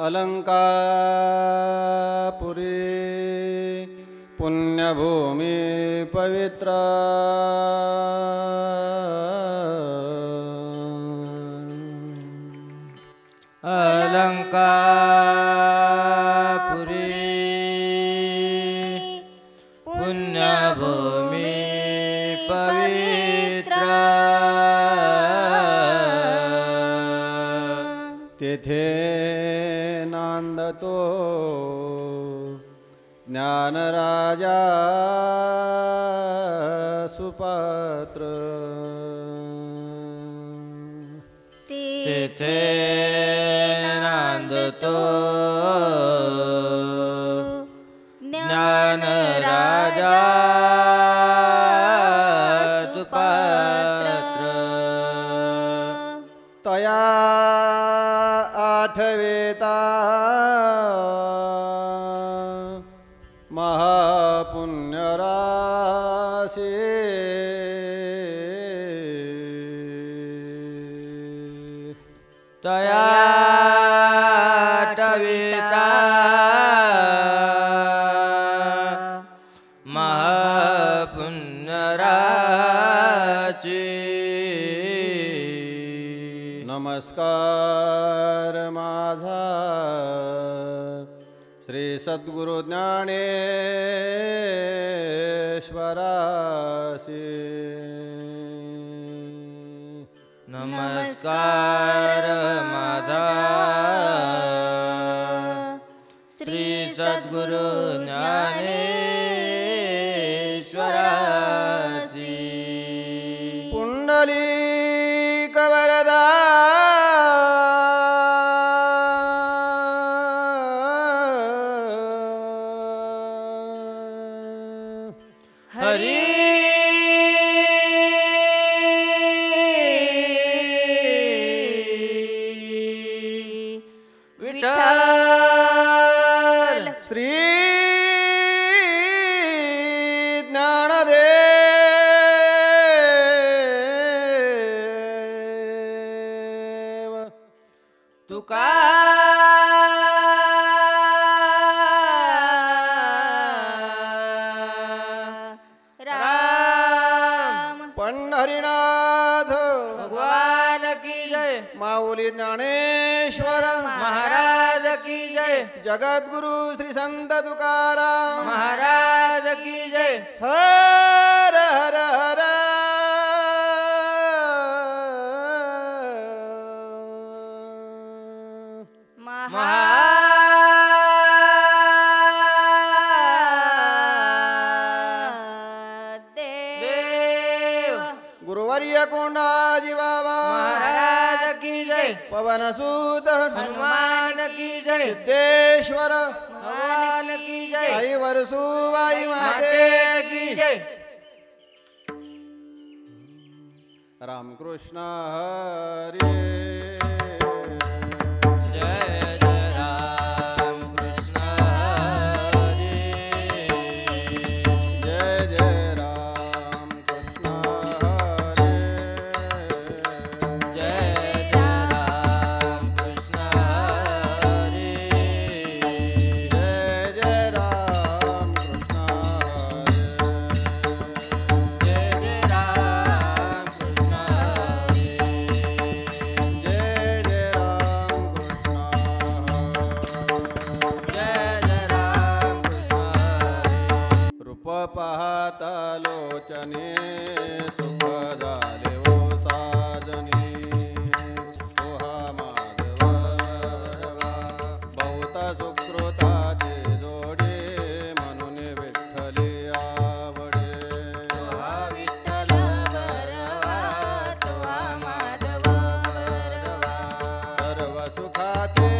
अलंकापुरी पुण्यभूमी पवित्र अलंकापुरी पुण्यभूमी पवित्र तेथे नांदतो ज्ञानराजा सुपात्र तेथे नांदतो ज्ञानराजा सुपात्र तया आठवेता महापुण्यराशी तया आठवेता महापुण्यराशी नमस्कार माझा श्री सद्गुरु ज्ञानेश्वरासी नमस्कार माझा श्री सद्गुरु ज्ञानेश्वरासी पुंडलिक वरदा हरी विठ्ठल श्री ज्ञानदेव राम पंढरीनाथ भगवान की जय माऊली ज्ञानेश्वर महाराज की जय जगद्गुरु श्री संत तुकाराम महाराज की जय हर हर हर महादेव गुरुवर्य कोंडाजी बाबा महाराज की जय पवन सूत हनुमान की जय सिद्धेश्वर भगवान की जय आई वरसुवाई माते माते की जय रामकृष्ण हरी जय जय राम कृष्ण हरी जय जय राम कृष्ण हरे जय जय राम कृष्ण हरी जय जय राम कृष्ण हरे जय जय राम कृष्ण हरी जय जय राम कृष्ण जय जय राम कृष्ण हरी रूप पाहता लोचने सुख झाले ओ साजनी तोहा माधव बहुत सुकृताचे जोडे म्हणून विठ्ठली आवडे तुहा विठ्ठल बरवा तुहा माधव बरवा सर्व सुखाचे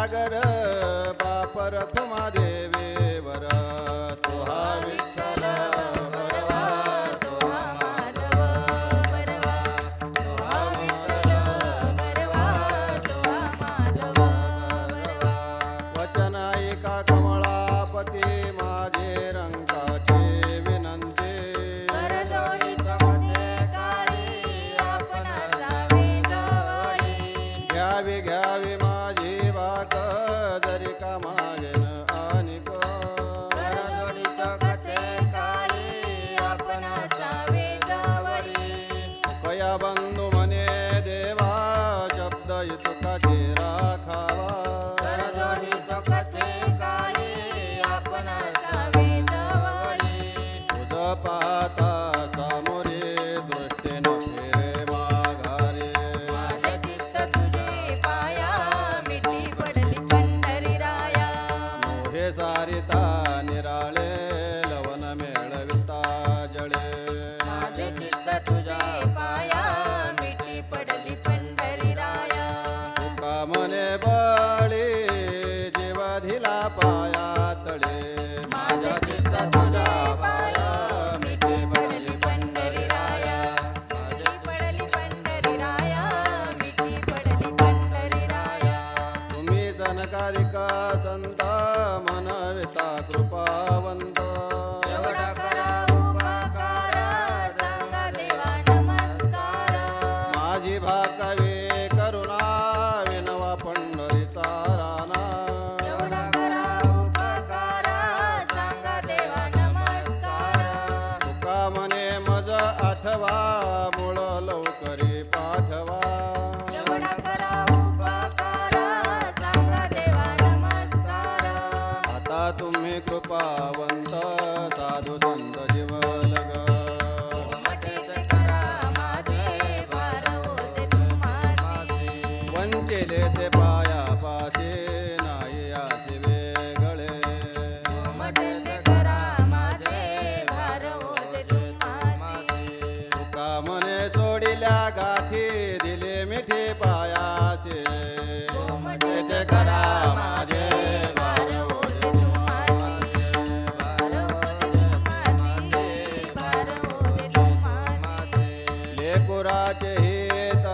आगर बाप रखुमा देवेवर तोहा विठ्ठल बरवा तुहा माधव बरवा तुहा विठ्ठल बरवा तुहा माधव बरवा वचन ऐका कमळापती माझे रंकाचे विनंती करजोडी कमते काळी आपण असावे जवळी घ्यावी घ्यावी माझी वाक जरी का मागेन अनिक करजोडीत कथे काळी आपण असावे जवळी कया बंधू म्हणे देवा शब्द इतुकाचे राखावा करजोडीत कथे काळी आपण असावे जवळी तुझ पाहता सामोरे दृष्टीन फिरे माघारे माझे चित्त तुझे पाया मिठी पडली पंढरी राया मोहे सारिता निराळे लवन मेळविता जळे माझे चित्त तुझे पाया मिठी पडली पंढरी राया तुका मने बळी जीव धिला पाया तळे माझे चित्त तुझे पाया मिठी पडली पंढरी राया मिठी पडली पंढरी राया मिठी पडली पंढरी राया तुम्ही सनकारिक संत मनविता कृपावंत एवढा करा उपकार सांगा देवा नमस्कार माझी भाकवी करुणा विनवा पंढरीचा राणा एवढा करा उपकार सांगा देवा नमस्कार तुका मने मज आठवा मूळ लवकरी पाठवा एवढा करा उपकार सांगा देवा नमस्कार आता तुम्ही कृपावंत साधू संत जीवलग मटेच करा माझे भार होते तुम्हासी वंचिले ते पायापाशी नाही असे वेगळे मटेच करा माझे भार होते तुम्हासी तुका मने सोडिल्या गाठी दिले मिठी पायाचे ते करा माझे भार होते तुम्हासी. भार होते तुम्हासी भार होते तुम्हासी लेकुराचे हित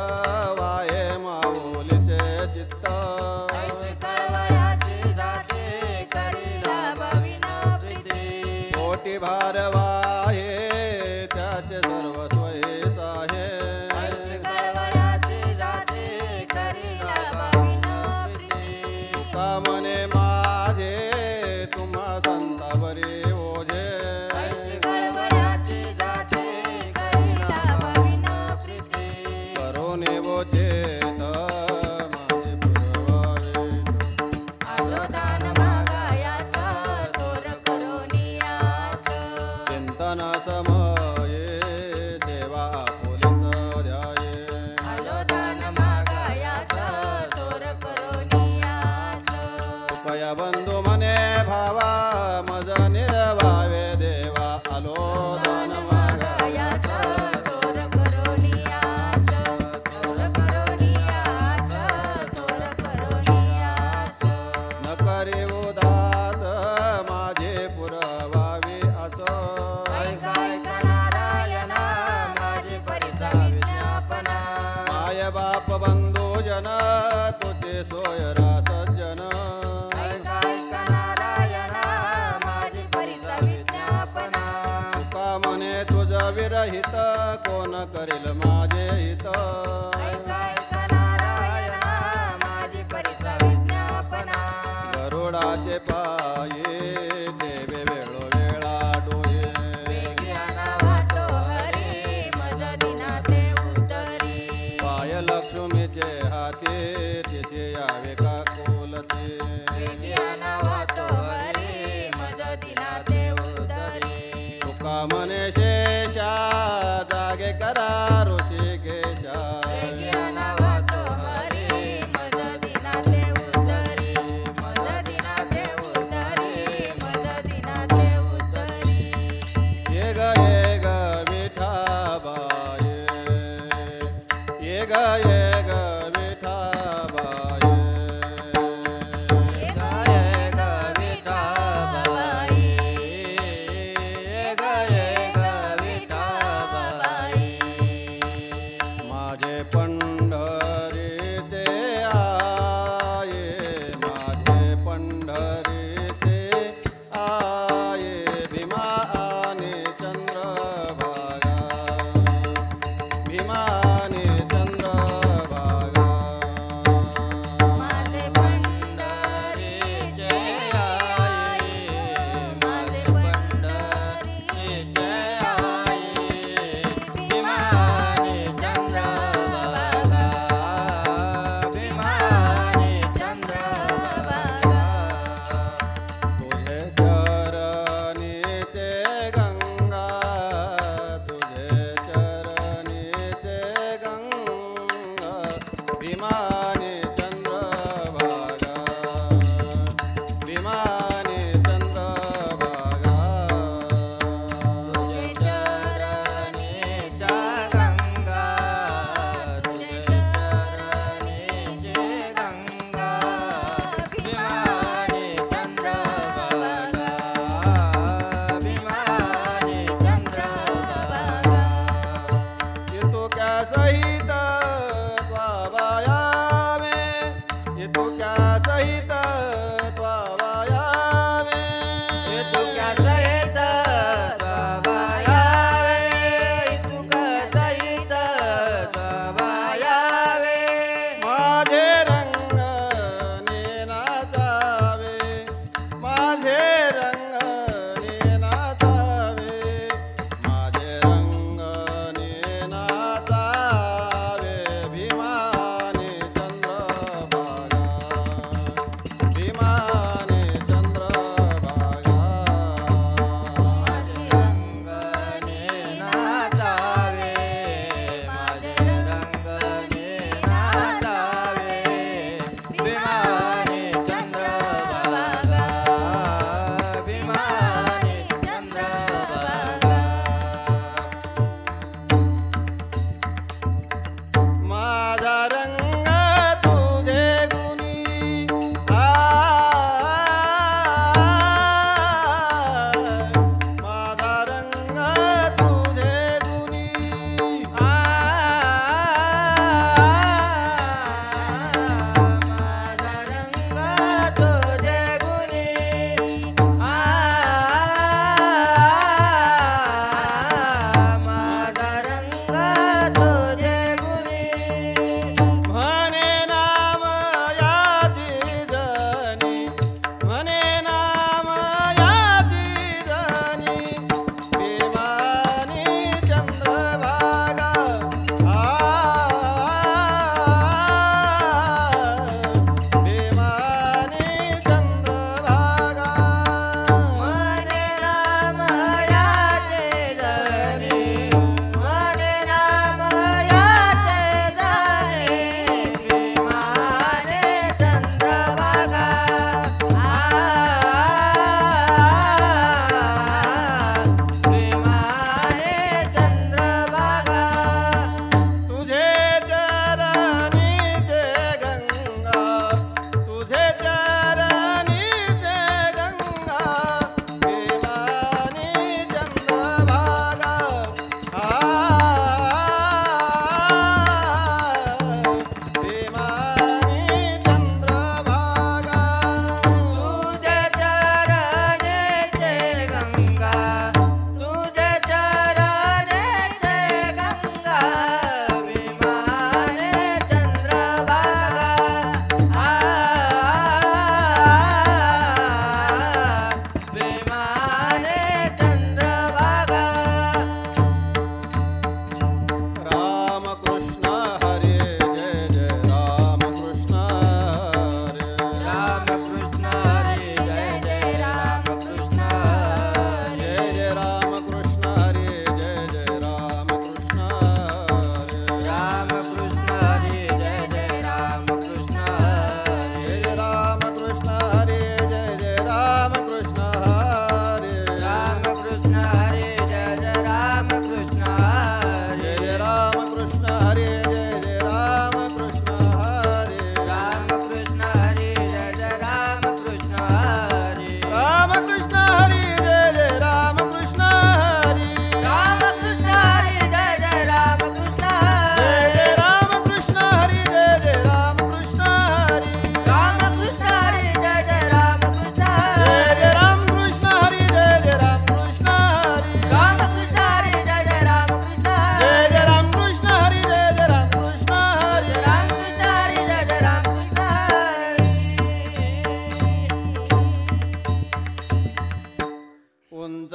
वाहे माऊलीचे चित्त ऐसे कळवळ्याची जाते करीला भाविना प्रीती कोटी भार वाहे त्याचे सर्वस्व हे साहे ऐसे कळवळ्याची जाते करीला भाविना प्रीती तुका मने माझे तुम्हा संतावरी ओझे ऐसे कळवळ्याची जाते करीला भाविना प्रीती करोने वोचेत माझे पुरवावे आलो दान मागायास थोर करोनियास चिंतन समये सेवा आपुलीच ध्याये आलो दान मागायास थोर करोनियास कृपया बंधू म्हणे भावा मज निर्वावे देवा आलो दान मागा मागायास थोर करोनियास थोर करोनियास थोर करोनियास न करे उदास माझे पुरवावे असं ऐकाय नारायणा माझी परिसा विज्ञापना माय बाप बंधू जन तुझे सोयरा सज्जन ऐकाय नारायणा माझी परिसा विज्ञापना तुका म्हणे तुझ विरहित कोण करील माझे हित ऐकाय नारायणा माझी परिसा विज्ञापना गरुडाचे पाये देवे वेळोवेळा डोये वेग्याना वाहतो हरी मज दिनाते उतरी पाय लक्ष्मीचे हाते तिचे यावे का कोलते वेग्याना वाहतो हरी मज दिनाते उतरी तुका म्हणे शेषा जागे करा ऋषिकेशा वेग्याना वाहतो हरी मज दिनाते उतरी मज दिनाते उतरी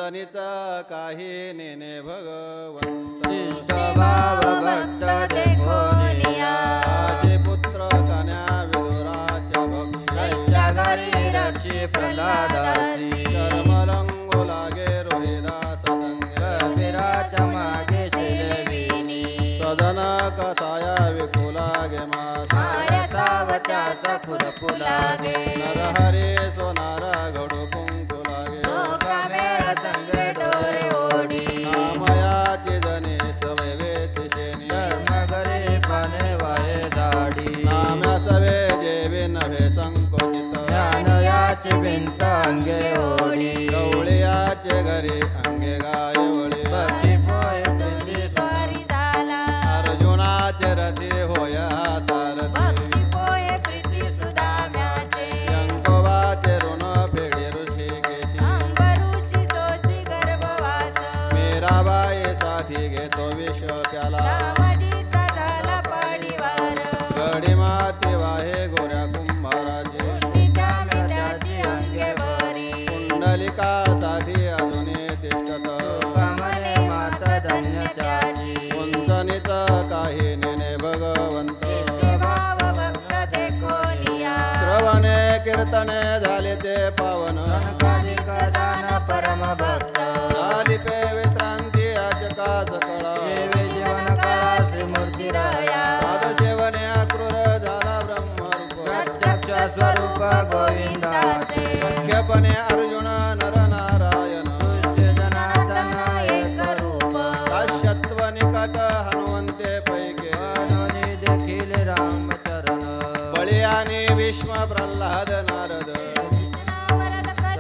उंचनीचा काही नेने भगवंत भाव भक्त देखोनिया आशी पुत्र कन्या विदुराच्या भक्ष्य घरी रक्षी प्रल्हादासी कर्मरंगो लागे रोहिदास संग विराच्या मागे शिलविनी सदन कसाया विकुलागे मास माया सावत्या सखुर फुलागे नरहरी सोनारा घडू कुंकुलागे लोका मेळ संग डोरे ओढी नामयाची जने सवय वेची शेनी धर्मगरे पाने वाये झाडी नाम्या सवे जेवी नव्हे संकोचित ज्ञानयाची भिंत अंगे ओढी गवळीयाचे घरी अंगे गाय वळी पक्षी पोय पिंडी स्वारी झाला अर्जुनाचे रथी होया सारथी पक्षी पोय प्रीती सुदाम्याचे यंकोबाचे ऋण फेडे ऋषिकेशी अंबरूची सोष्टी गर्भवास मीराबाई साठी घेतो विष त्याला रामाजीचा झाला पाणीवार गडी माती वाहे गोऱ्या कुंभाराची नित्या मित्याची अंगे बरी कुंडलिकासाठी अजूनही तिष्ठत कामने मात धन्य त्याची उंचनीच काही नेने भगवंत भाव भक्त देखोनिया श्रवणे कीर्तने झाले ते पावन सनकालिक दान परम भक्त झाली पे विश्रांती याचका सकळा देवे जीवन काळा श्रीमूर्ती राया पादसेवने क्रूर झाला ब्रह्मरूप प्रत्यक्ष स्वरूप गोविंदाचे मुख्यपणे अर्जुन नरनारायण तुझे जनार्दन एक रूप काश्यत्व निकट हनुमंते पैके मनोनी देखील रामचरण बळी आणि भीष्म प्रल्हाद नारद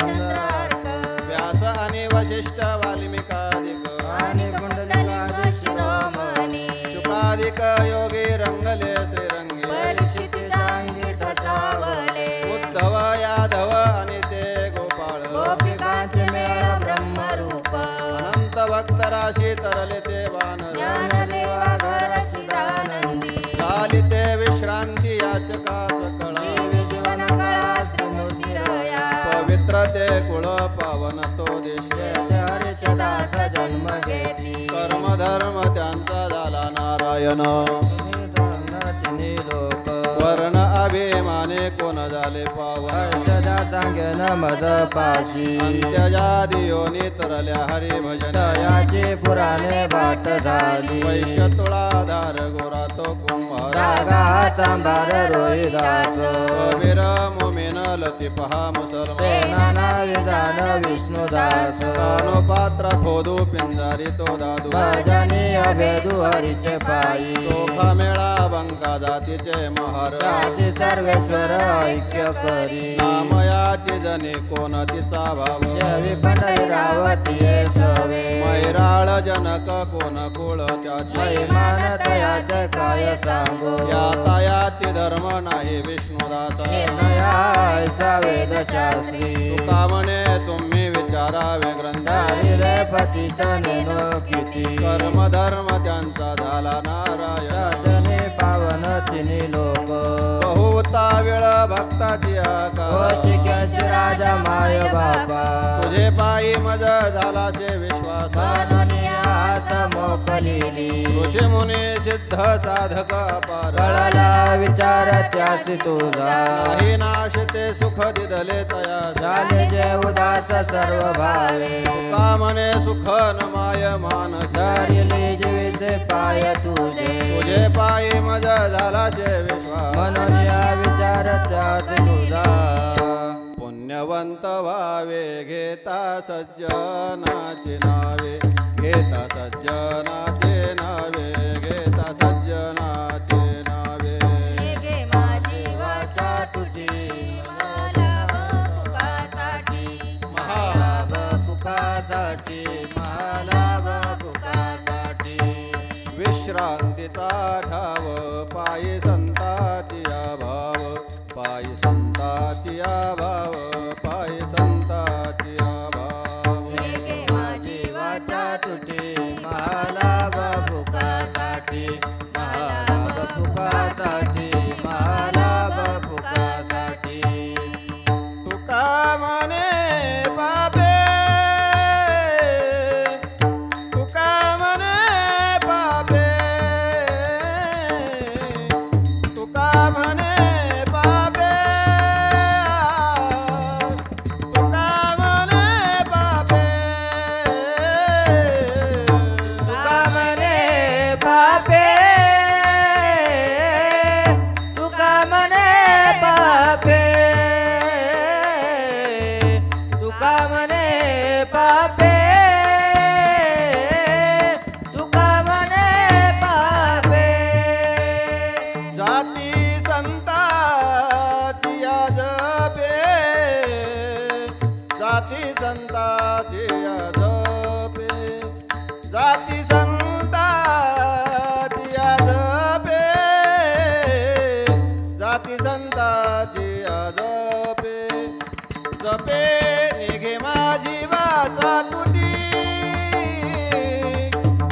चंद्रार्क व्यास आणि वशिष्ठ वाल्मिकादिक आणि कुंडलिका शिरोमणी शुकादिक योगी रंगले श्रीरंगी परीक्षितीच्या अंगी ठसावले उद्धव यादव आणि ते गोपाळ गोपिकांचे मेळ ब्रह्मरूप अनंत भक्त राशी तरले ते वानर ज्ञानदेवा घरची आनंदी झाली ते विश्रांती याचका सकळा देवी जीवन काळा श्रीमूर्ती राया पवित्र ते कुळ पावन तो देश हरिचे दास जन्म घेती कर्मधर्म त्यांचा झाला नारायण तिन्ही लोक वर्ण अभिमाने कोण झाले पावन सदा सांगेन मज पाशी अंत्यजादी योनी तरल्या हरी भजन तयाची पुराणे बाट झाली वैश्य तुळाधार गोरा तो कुंभार रागा चांभार रोहिदास कबीर मोमेन लतिपहा मुसलमान सेना विधान विष्णुदास कानो पात्र खोदू पिंजारी तो दादू भजनीय भेदू हरीचे पायी चोखा मेळा बंका जातीचे महार त्याची सर्वेश्वर ऐक्य करी नामयाची जने कोण तिचा भाव जवी पंढरी रावती सवे मैराळ जनक कोण कुळ त्याची महिमान तयाचे काय सांगू यातायाती धर्म नाही विष्णुदास निर्णयाचा वेदशास्त्री तुका म्हणे तुम्ही विचारावे ग्रंथ धारिले पतित नेनो किती कर्म धर्म त्यांचा झाला नारायण रचने पावन तिन्ही लोक बहुता वेळ भक्ताची आका कौशिक्याचे राजा माय बाबा तुझे पायी मज झाला शे विश्वास मनोनियास मोकलिली ऋषी मुनी सिद्ध साधक अपार कळला विचार त्याची तुझा नाही नाश ते सुख दिदले तया झाले जे उदास सर्व भावे तुका म्हणे सुख न माय मानस धरिले जीवीचे पाय तुझे तुझे पायी मज झाला शे विश्वास मनोनिया विचार त्याची तुझा पुण्यवंत व्हावे घेता सज्जनाचे नावे घेता सज्जनाचे नावे घेता सज्जनाचे नावे गे माझी वाचा तुझी महालाभ फुकासाठी महालाभ फुकासाठी महालाभ फुकासाठी विश्रांतीचा ठाव पायी संताची भाव पायी संताची भाव पायी संताची भाव गे माझी वाचा तुझी महालाभ फुकासाठी महालाभ फुकासाठी महालाभ फुकासाठी तुका म्हणे पापे जपे निघे माझी वाचा तुटी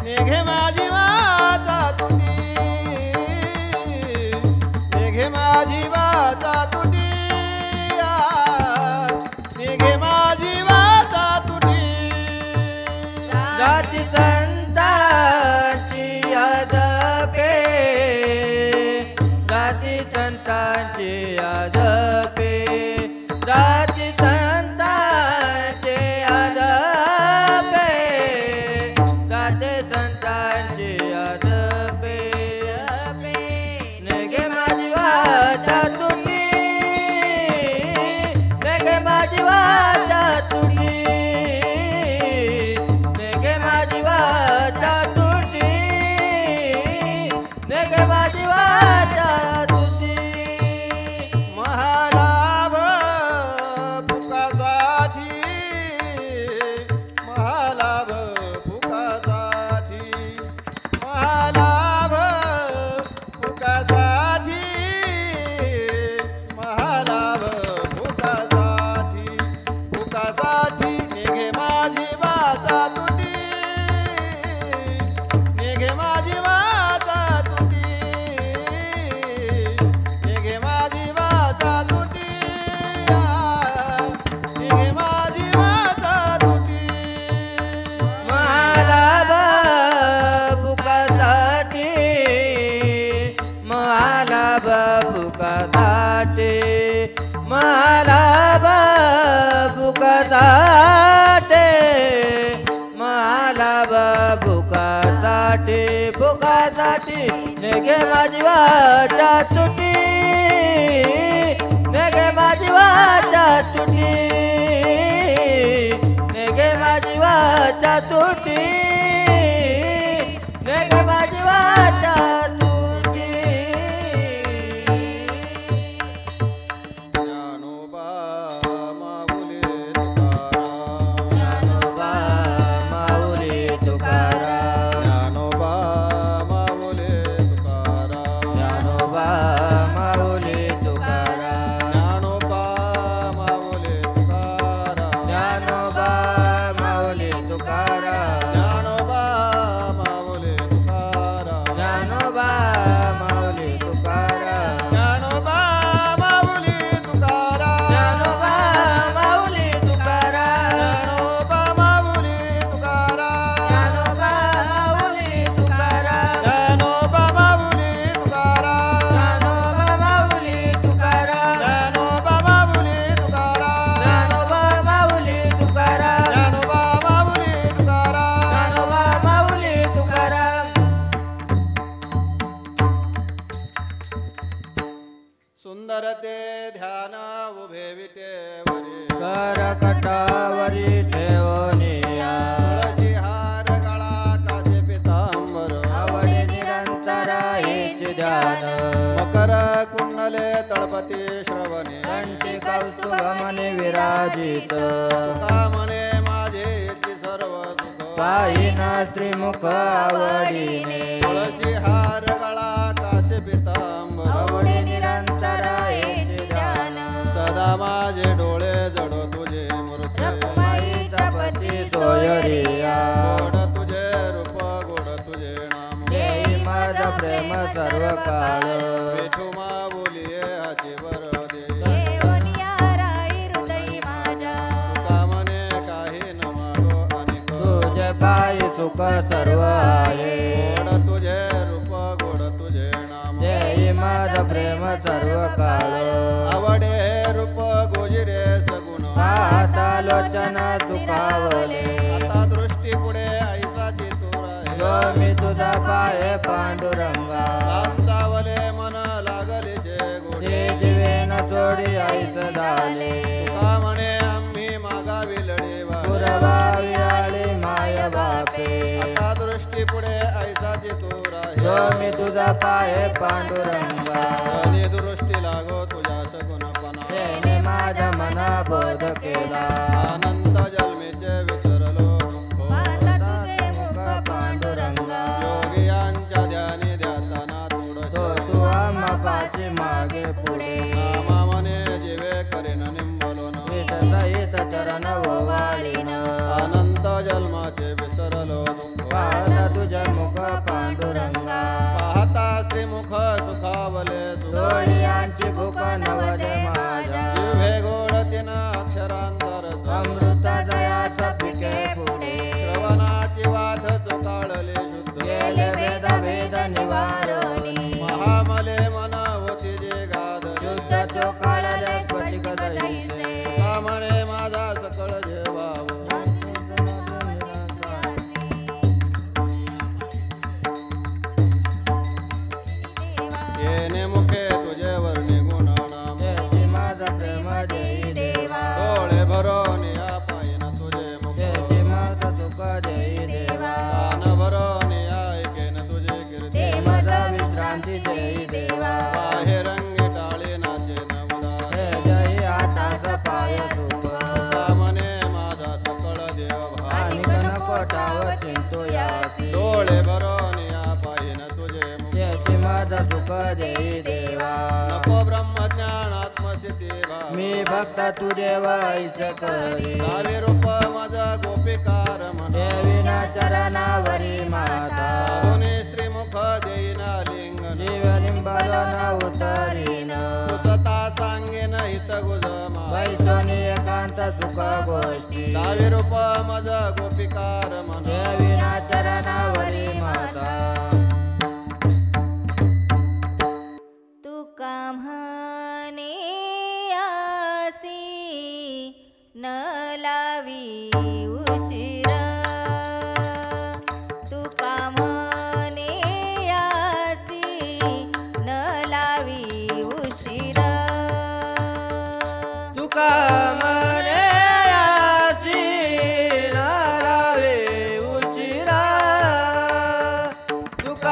निघे माझी वाचा तुटी निघे माझी वाचा तुटी निघे माझी वाचा तुटी जाती संतांची जपे जाती संतांची जपे जाती संतांचे जपे जाती संतांचे जपे नेगे माझी वाचा तुटी नेगे माझी वाचा तुटी नेगे माझी वाचा तुटी नेगे माझी वाचा तुटी महालाभ फुकासाठी महालाभ फुकासाठी महालाभ फुकासाठी महालाभ फुकासाठी फुकासाठी निघे माझी वाचा तुटी निघे माझी वाचा तुटी निघे माझी वाचा तुटी निघे माझी वाचा तुटी महालाभ फुकासाठी महालाभ फुकासाठी महालाभ फुकासाठी महालाभ फुकासाठी फुकासाठी नेगे माझी वाचा तुटी नेगे माझी वाचा तुटी नेगे माझी वाचा तुटी नेगे माझी वाचा तुटी ज्ञानोबा माऊली तुकाराम ज्ञानोबा माऊली तुकाराम ज्ञानोबा माऊली तुकाराम ज्ञानोबा माऊली तुकाराम ज्ञानोबा माऊली तुकाराम ज्ञानोबा माऊली तुकाराम ज्ञानोबा माऊली तुकाराम ज्ञानोबा माऊली तुकाराम ज्ञानोबा माऊली तुकाराम ज्ञानोबा माऊली तुकाराम ज्ञानोबा माऊली तुकाराम ज्ञानोबा माऊली तुकाराम ज्ञानोबा माऊली तुकाराम ज्ञानोबा माऊली तुकाराम ज्ञानोबा माऊली तुकाराम ज्ञानोबा माऊली तुकाराम ज्ञानोबा माऊली तुकाराम ज्ञानोबा माऊली तुकाराम सुंदर ते ध्यान उभे विटेवरी करकटावरी ठेवनिया तुळशी हार गळा कासे पितांबर आवडे निरंतर हेच ध्यान मकर कुंडले तळपती श्रवणे कंठी कौतुकमने विराजित तुका म्हणे माझे इति सर्व सुख पाहिन श्रीमुख आवडीने तुळशी हार गळा कासे पितांबर आवडे निरंतर हेच ध्यान सदा माझे डोळे जडो तुझे मूर्ती रखुमाईचा पती सोयरिया गोड तुझे रूप गोड तुझे नाम देई माझ प्रेम सर्व काळ विठू माऊलिये हाची वरदे जेवणिया राई हृदयी माझ्या तुका म्हणे काही न मागो अनिक तुझे पायी सुख सर्व आहे गोड तुझे रूप गोड तुझे नाम देई माझ प्रेम सर्व काळ आवडे रूप गोजिरे सगुण पाहता लोचन सुखावले आता दृष्टी पुढे ऐसाची तू राहे जो मी तुझा पाय पांडुरंगा लांचावले मन लागले शे गोडे ते जीवेन सोडी ऐस झाले तुका म्हणे आम्ही मागावी लढे वाढे. पुरवावी आली माय बापे आता दृष्टी पुढे ऐसाची तू जो राहे मी तुझा पाय पांडुरंगा आणि दृष्टी लागो तुझ्या सगुणपणा त्याने माझ्या मना बोध केला आनंद जन्मेचे विसरलो दुःख आता तुझे मुख पांडुरंगा योगियांच्या ध्यानी ध्याताना तो थोडस तू आम्हा पाशी मागे पुढे नामा मने जीवे करेन निंबलोन विठसा चरण ओवाळीन अनंत जन्माचे विसरलो दुःख पाहता तुझे मुख पांडुरंगा पाहता श्रीमुख सुखावले सुख डोळ्यांची भूक नवदे माझ्या जिव्हे गोड तिन अक्षरांतर अमृत जयास पिके पुढे श्रवणाची वाद चोकाळले शुद्ध गेले वेद वेद निवारणी महामले मन होती जे गाद शुद्ध चोकाळले स्फटिक दहिसे म्हणे माझा सकळ जेवाव येणे मुखे तुझे वर्णी गुणनाम त्याची माझा प्रेम देई देवा डोळे भरून या पायीन तुझे मुख त्याची माझा सुख देई देवा कान भरून या ऐकेन तुझे कीर्ती ते माझा विश्रांती देई देवा बाहेर रंगी टाळे नाचे नवदा हे जई हातास पाय सुख म्हणे माझा सकळ देव आणि कनकोटाव चिंतू यासी डोळे भरून या पायीन तुझे मुख त्याची माझा सुख देई देवा नको ब्रह्मज्ञान आत्मस्थिती भाव मी भक्त तू देव ऐस करी दावे रूप माझा गोपिकार म्हण देवीना चरणावरी माता पाहुणे श्रीमुख देईना लिंगन जीवलिंबल न उतरीन कुसता सांगेन हित गुजमा वैसोनी एकांत सुख गोष्टी दावे रूप माझा गोपिकार म्हण देवीना चरणावरी माता तुका म्हणे आसी न लावी उशीर तुका म्हणे आसी न लावी उशीर तुका मने आसी न लावे उशिरा तुका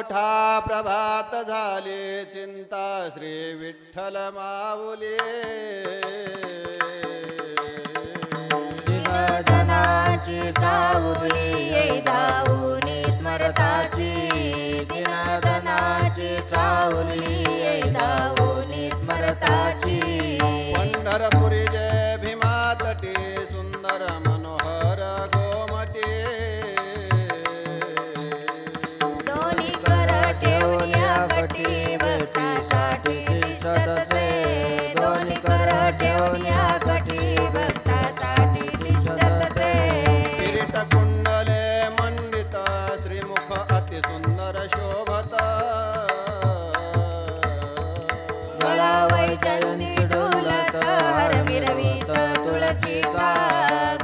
उठा प्रभात झाली चिंता श्री विठ्ठल माऊली दीनजनाची सावली ये धावूनी स्मरताची दीनजनाची सावली ये धावूनी स्मरताची पंढरपुरी जय भीमा तटी सुंदर मनोहर गोमटी दोन्ही कर ठेवूया कटी भक्तासाठी तिष्ठतसे दोन्ही कर ठेवूया कटी भक्तासाठी तिष्ठतसे किरीट कुंडले मंडित श्रीमुख अति सुंदर शोभत गळा वैजंती डुलत हरमिरवीत तुळशीचा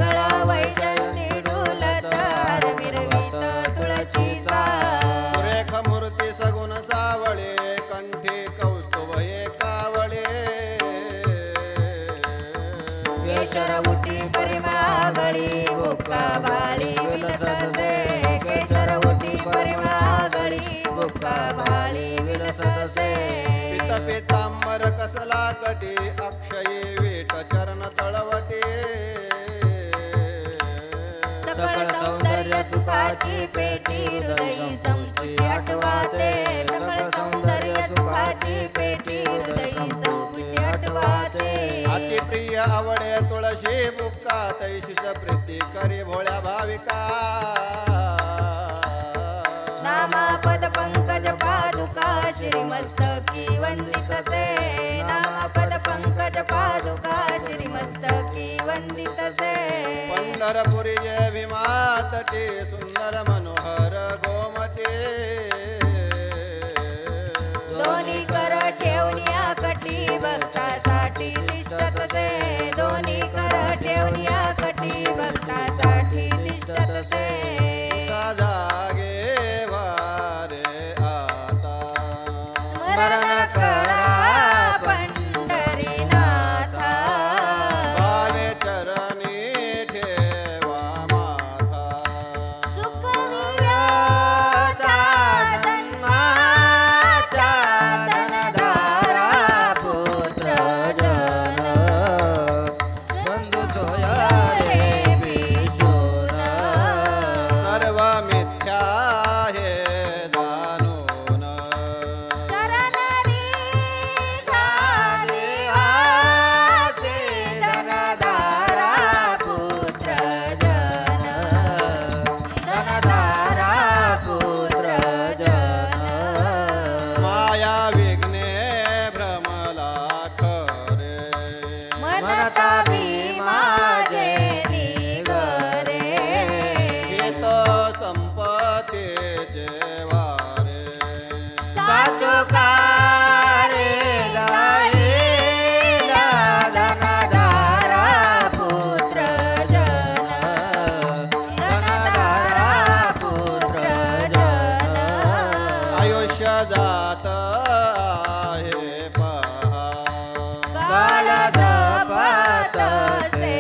गळा वैजंती डुलत हरमिरवीत तुळशीचा सुरेख मूर्ती सगुण सावळे कंठी कौस्तुभ एकावळे केशर उठी परिमागळी बुक्का भाळी विलससे केशर उठी परिमागळी बुक्का भाळी विलससे पित पितांबर कसला कटी अक्षयी वीट चरण तळवटी सकळ सौंदर्य सुखाची पेटी हृदयी संपुष्टी आठवाते सकळ सौंदर्य सुखाची पेटी हृदयी संपुष्टी आठवाते अति प्रिय आवडे तुळशी बुक्का तैशीच प्रीती करी भोळ्या भाविका नामापद पंकज पादुका श्रीमस्तकी वंदितसे नामापद पंकज पादुका श्रीमस्तकी वंदितसे पंढरपुरी जय भीमा तटी सुंदर मनोहर गोमटी दोन्ही कर ठेवूया कटी भक्तासाठी तिष्ठतसे दोन्ही कर ठेवूया कटी भक्तासाठी तिष्ठतसे जागे वारे आता स्मरण करा पंढरीनाथा भावे चरणी ठेवा माथा सुखविया जन्माचा धनधारा पुत्र जन बंधू सोय रे भीषण सर्व मिथ्या हे दानून शरणरी झाली वासी धनधारा पुत्र जन धनधारा पुत्र जन माया विघ्ने भ्रमला खरे मनता मी माझे निगरे हित संपत्तीचे वारे साचो कारे गायला धनधारा पुत्र जन धनधारा पुत्र जन आयुष्य जात आहे पहा काळ जपत से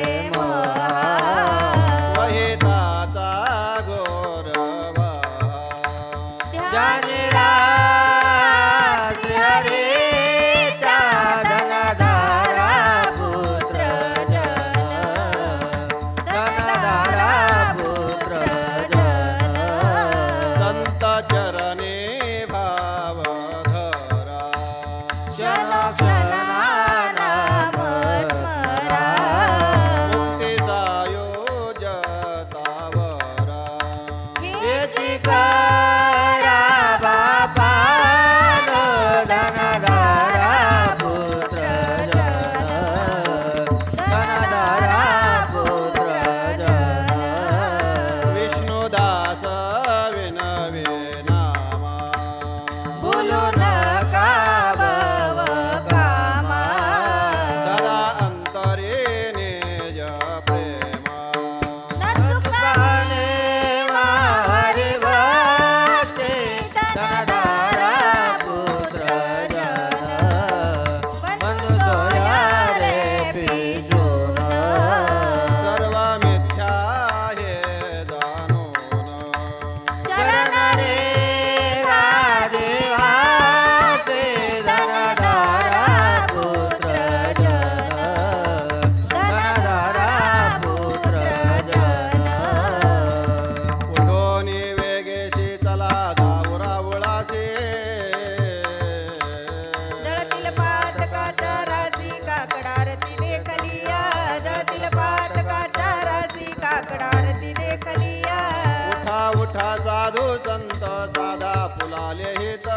फुलाले हित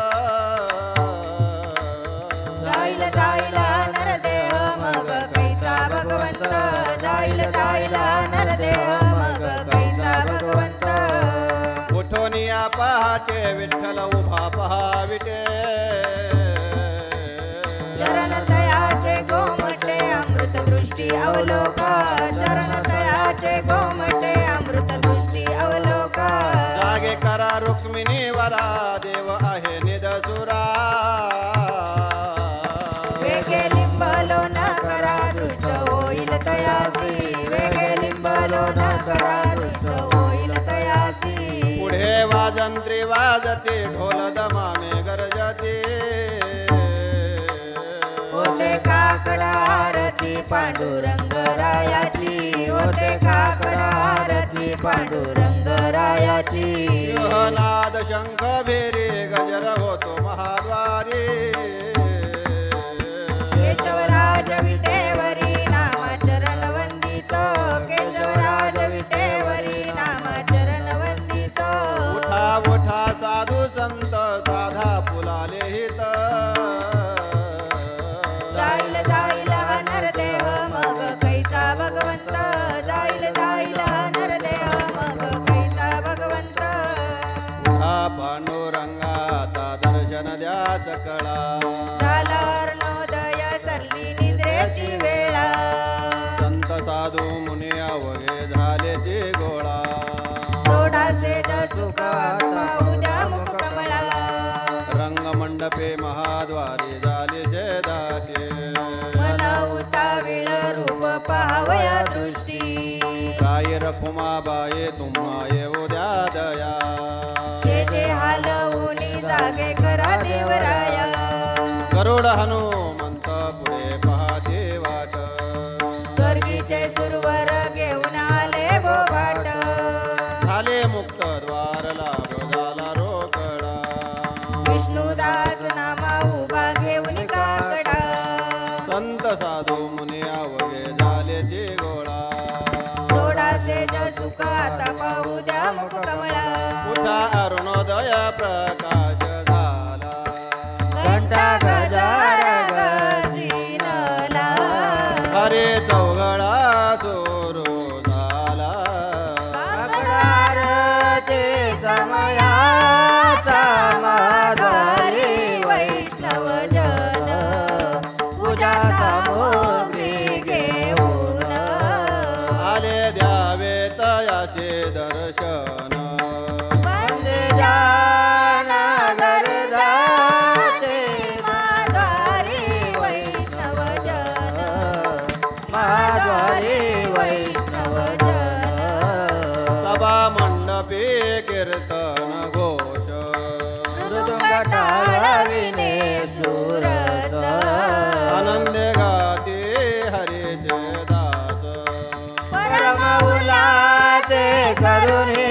जाईल जाईल नरदेह मग कैसा भगवंत जाईल जाईल नरदेह मग कैसा भगवंत उठोनिया पहाटे विठ्ठल उभा पहाविटे चरण तयाचे गोमटे अमृत दृष्टी अवलोका चरण तयाचे गोमटे अमृत दृष्टी अवलोका जागे करा रुक्मिणी वरा देव आहे निदसुरा वेगे लिंबलो न करा दृष्ट होईल तयासी वेगे लिंबलो न करा दृष्ट होईल तयासी पुढे वाजंत्री वाजते ढोल दमामे गरजते होते काकडा आरती पांडुरंग रायाची होते काकडा आरती पांडुरंग रायाची नाद शंख भेरी गजर होतो महाद्वारी केशवराज विटेवरी नामाचरण वंदित केशवराज विटेवरी नामाचरण वंदित उठा उठा साधू संत साधा फुलाले हित जाईल जाईल हा नरदेह मग कैसा भगवंत जाईल जाईल हा नरदेह मग कैसा भगवंत उठा पांडुरंगाचा दर्शन द्या सकळा झाला अर्णोदय सरली निद्रेची वेळा संत साधू मुनी अवघे झालेची गोळा सोडा सेज सुख आता उद्या मुख कमळा रंगमंडपे महाद्वारी झाले शेदाटे मन उताविळ रूप पाहावया दृष्टी काय रखुमाबाये तुम्हा येऊ द्या दया शेते हालवूनी जागे करा देवराया गरुड हनुमंत पुढे पहाते वाट स्वर्गीचे सुरवर घेऊन आले बोभाट झाले मुक्त द्वार लाभ झाला रोकडा विष्णुदास नामा उभा घेऊन काकडा संत साधू मुनी अवघे झालेची गोळा सोडा सेज सुख आता पाहू द्या मुख कमळा उठा अरुणोदय प्रकाश झाला घंटा गजार गजिनला हरे चौघडा सुरू झाला काकडारचे समयाचा माघारी वैष्णव जन पूजा सामग्री घेऊन आले द्यावे तयाचे दर्शन वंदे जानगर जाते माघारी वैष्णव जन माघारी वैष्णव जन सभा मंडपे कीर्तन घोष मृदुंग टाळविणे सुरस आनंदे गाते हरीचे दास परमौलाचे करुणे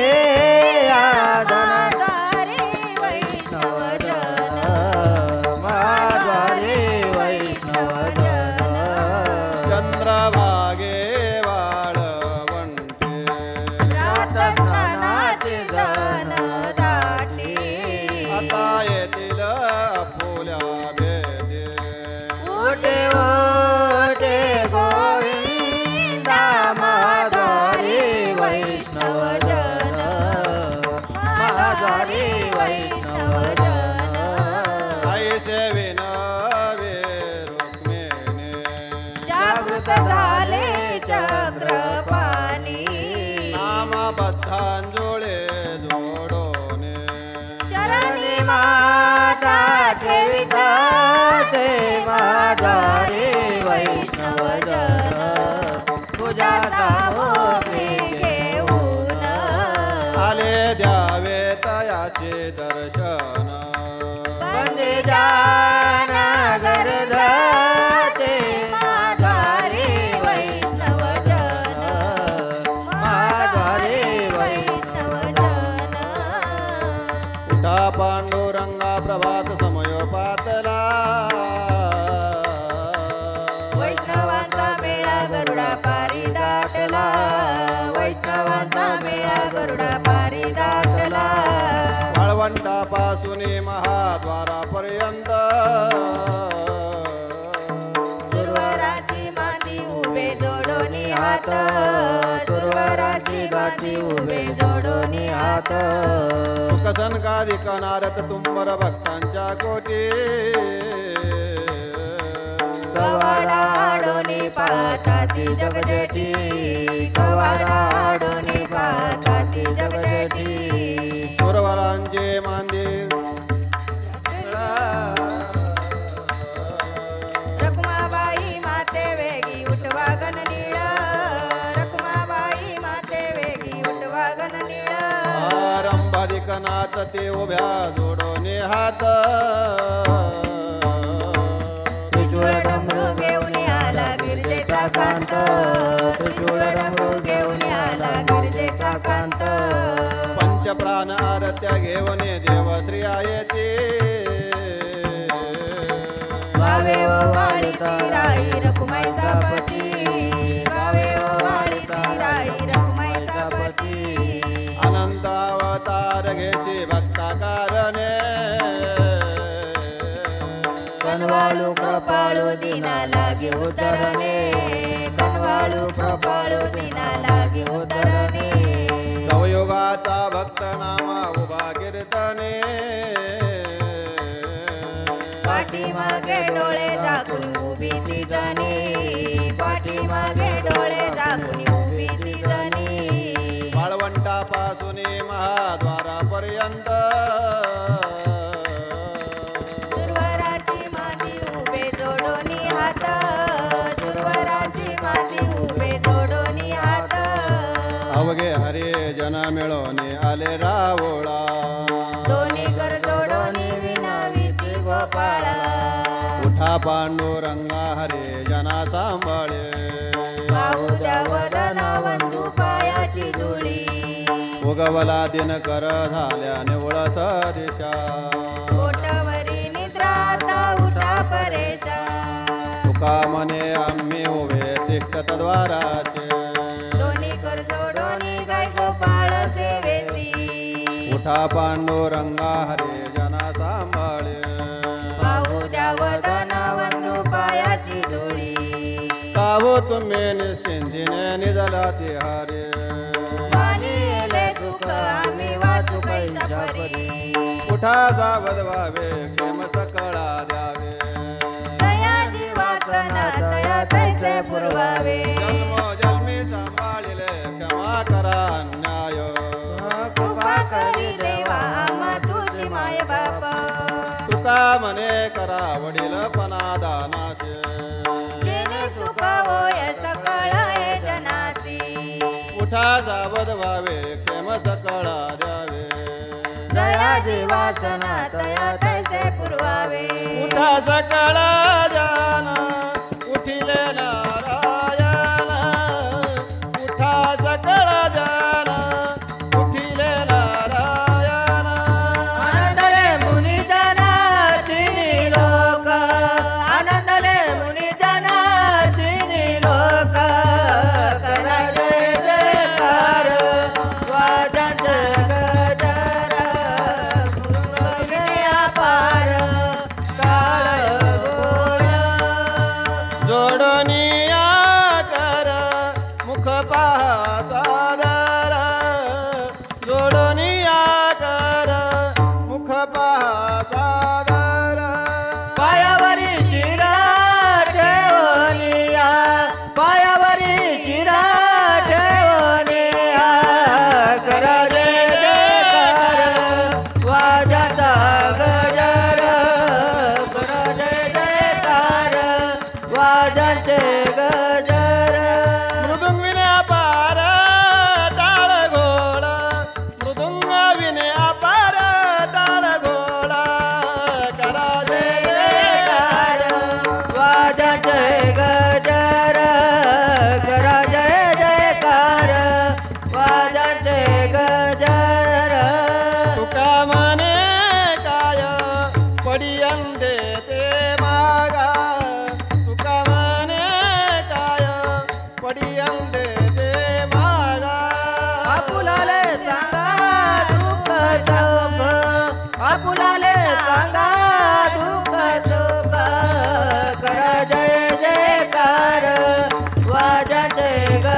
आधारी वैष्णव जन माधवारी वैष्णव जन चंद्रभागे वाळवंटे प्रातस्नानाची जन दाटी आता येतील फुल्या भेटे उठे उठे गोविंदा माधवारी वैष्णव जन माधवारी वैष्णव जन ऐसे विनवे रुक्मिणी जागृत झाले चक्रपाणी नामबद्धांजुळे जोडोने चरणी माता ठेविताचे माधवारी वैष्णव जन पूजा सामग्री घेऊन आले द्यावे तयाचे दर्शन वंदे जानगर जाते माधवारी वैष्णव जन माधवारी वैष्णव जन उठा पांडुरंगा प्रभात समयोपातला वैष्णवांचा मेळा गरुडा पारी दाटला हात सुरवराची गाती उभे जोडून हात सुखसनकाधिक नारद तुंबर भक्तांच्या कोटी कवाडाडोनी पाहताती जगदेठी कवाडाडोनी पाहताती जगदेठी सुरवरांचे मांदी रखुमाबाई माते वेगी उठवा गणनीळ रखुमाबाई माते वेगी उठवा गणनीळ आरंभाधिक नाथ ते उभ्या जोडोने हात त्रिशूळ डमरू घेऊन आला गिरजेचा कांत त्रिशूळ डमरू घेऊन आला गिरजेचा कांत पंचप्राण आरत्या घेऊन देवश्री येते भावे ओवाळी राई रखुमाईचा पती भावे ओवाळी राई रखुमाईचा पती अनंत अवतार घेशी भक्ता कारणे कनवाळू कृपाळू दिना लागी उतरणे कनवाळू कृपाळू दिना लागी उतरणे नवयुगाचा भक्त नामा उभा कीर्तने पाठीमागे डोळे झाकून उभी ती जणी पाठीमागे डोळे झाकून उभी ती जणी वाळवंटापासून महाद्वारापर्यंत सुरवराची माती उभे जोडोनी हात सुरवराची माती उभे जोडोनी हात अवघे हरे जन मिळवणे आले रावोळा दोन्ही कर जोडोनी विनाविती गोपाळा उठा पांडुरंगा हरे जना सांभाळे पाहू द्या वदन वंदू पायाची धुळी उगवला दिनकर झाल्या निवळस दिशा कोटवरी निद्रा आता उठा परेशा तुका मने आम्ही उभे तिष्ठत द्वाराचे दोन्ही कर जोडोनी गाय गोपाळ सेवेसी उठा पांडुरंगा हरे जना सांभाळे पाहू द्या वदन वंदू पायाची धुळी काहो तुम्ही निश्चिंतीने निजला ते हरे पाणी येले सुख आम्ही वाचू कैच्या परी उठा सावध व्हावे क्षेम सकळा द्यावे तयाची वासना तया तैसे पुरवावे जन्मोजन्मी सांभाळिले क्षमा करा न्याय कृपा करी देवा आम्हा तुझी माय बाप तुका मने करा वडीलपणा दानाशे जेणे सुख होय सकळ हे जनासी उठा सावध व्हावे क्षेम सकळा द्यावे दयाची वासना तया तैसे पुरवावे उठा सकळा जाना उठिले नारायण उठा सकळा जाना उठिले नारायण आनंदले मुनी जना तिनी लोक आनंदले मुनी जना तिनी लोक करा जय जयकार वाजत गजर मुरुंगविने अपार काळ गोळ जोडनिया कर मुख पहा सादर जोडनिया कर मुख पहा सादर पायावरी चिरा ठेवनिया पायावरी चिरा ठेवनिया करा जय जयकार वाजता गजर करा जय जयकार वाजते गजर मृदुंग विने पार टाळ घोळ मृदुंग विने पार टाळ घोळ करा जय जयकार वाजते गजर करा जय जयकार वाजते गजर तुका मने काय पडियंदे ते मागा तुका मने काय पडियंदे ते मागा आपुलाले सांगा दुःख सुख आपुलाले सांगा दुःख सुख करा जय जयकार वाजते ग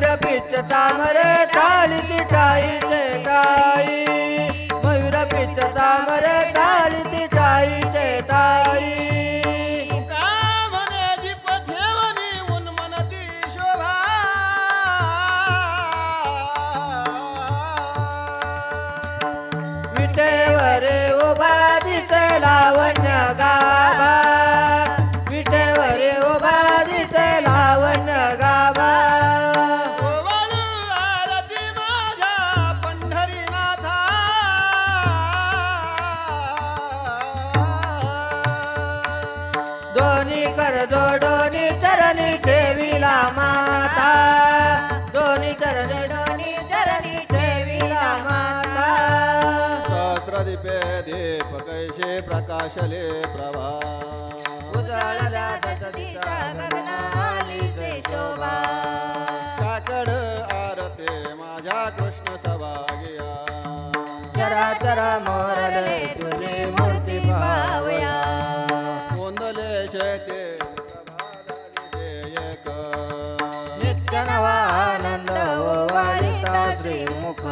मयूर पिच्च चामरे टाळीती टाईचे टाई मयूर पिच्च चामरे टाळीती टाईचे टाई का म्हणे दीप ठेवणी उन्मनती शोभा विटेवर उभा दिसे लावण्य गाभा विटेवर उभा दिसे लावण्य गाभा ओवाळू आरती माझ्या पंढरीनाथा दोन्ही कर जोडोनी चरणी ठेविला माता दोन्ही चरणी ठेविला माता सहस्रदीपे दीप कैसे प्रकाशले प्रभा उजळल्या दश दिशा गगनालीचे शोभा काकड आरते माझ्या कृष्ण सभागिया चराचर मोरले तुझी मूर्ती पावया गोंदले शेते एक नित्य नवा आनंद ओवाळिता श्रीमुख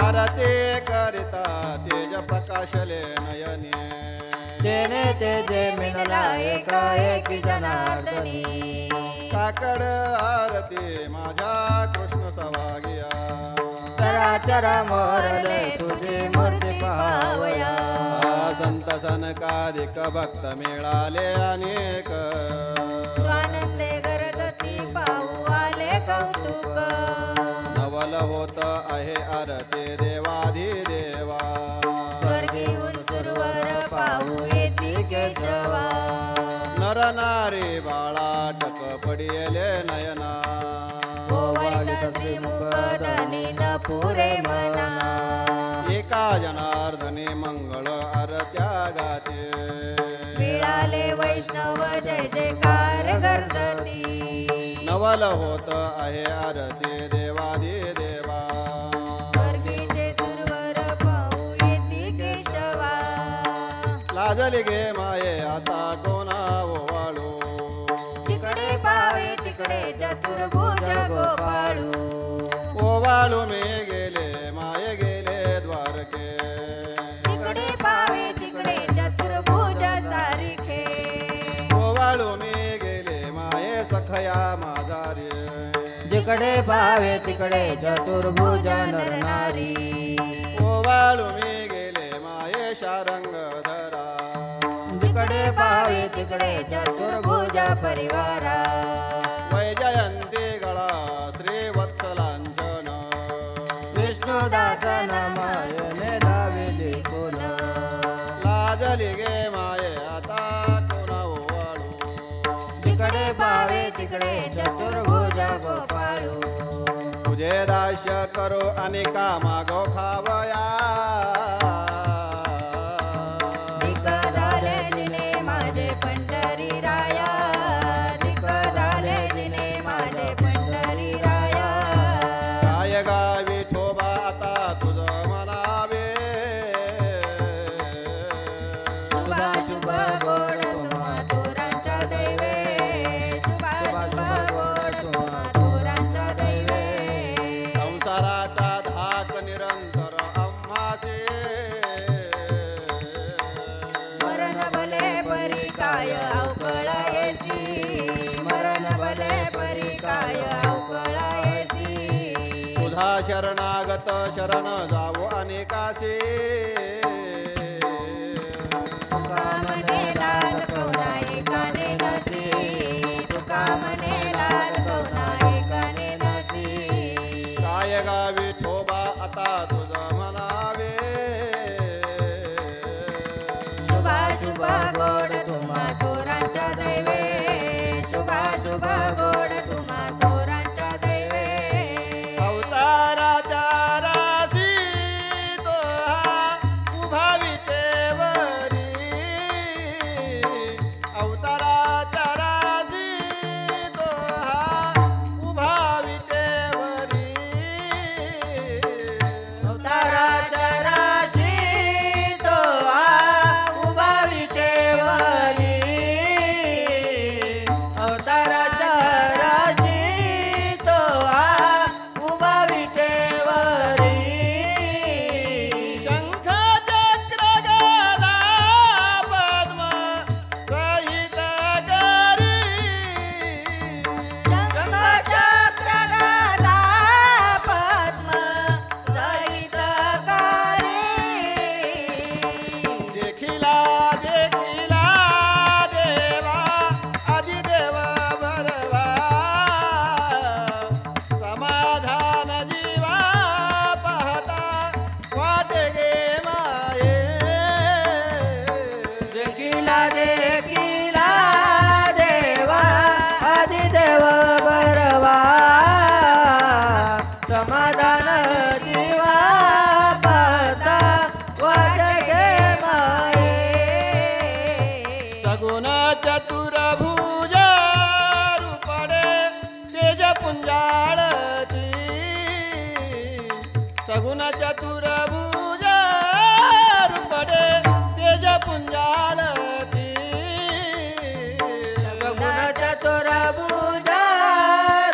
आरती करिता तेज प्रकाशले नयनी तेने तेजे मिनला एका एकी जनार्दनी काकड आरती माझ्या कृष्ण सभागिया चराचर मोरले तुझी मूर्ती पावया संत सनकाधिक भक्त मिळाले अनेक स्वानंदे गरजती पाहू आले कौतुक नवल होत आहे आरती देवाधिदेवा स्वर्गीहून सुरवर पाहू येती केशवा नर नारी बाळा टक पडिले नयना ओवाळिता श्रीमुखदनी न पुरे मना एका जनार्दनी मंगळ आरत्या गाते मिळाले वैष्णव जय जयकार गर्जती नवल होत आहे आरती देवाधिदेवा स्वर्गीचे सुरवर पाहू येती केशवा लाजली गे माये आता कोणा ओवाळू तिकडे पावे तिकडे चतुर्भुज गोपाळू ओवाळू मी गेले माये गेले द्वारके तिकडे पावे तिकडे चतुर्भुज सारिखे ओवाळू मी गेले माये सखया माझारी जिकडे पावे तिकडे चतुर्भुज नरनारी ओवाळू मी गेले माये शारंग धरा जिकडे पावे तिकडे चतुर्भुज परिवारा वैजयंती गळा श्री वत्सलांजन विष्णुदास नमायने दाविली कोण लाजली गे माये आता कोणा ओवाळू जिकडे पावे तिकडे चतुर्भुज गोपाळू तुझे दास्य करो आणि कामागो खावया धिक झाले जिने माझे पंढरी राया धिक झाले जिने माझे पंढरी राया काय गावी ठोबा आता तुझ म्हणावे शुभ गोड तुम्हा थोरांच्या दैवे शुभ गोड तुम्हा थोरांच्या दैवे संसाराचा धाक निरंतर आम्हाचे मरण भले परी काय अवकळा येसी मरण भले परी काय अवकळा येसी तुझा शरणागत शरण जावो अनेकासे तुका म्हणे लाल कोणा एकाने नसी तुका म्हणे लाल कोणा एकाने नसी काय गावी ठोबा आता तुझ म्हणावे शुभ गोड तुम्हा थोरांच्या दैवे शुभ गोड तुम्हा थोरांच्या दैवे अवताराच्या राशी तो हा सगुण चतुर भुजा रूपडे तेज पुंजाळती सगुण चतुर भुजा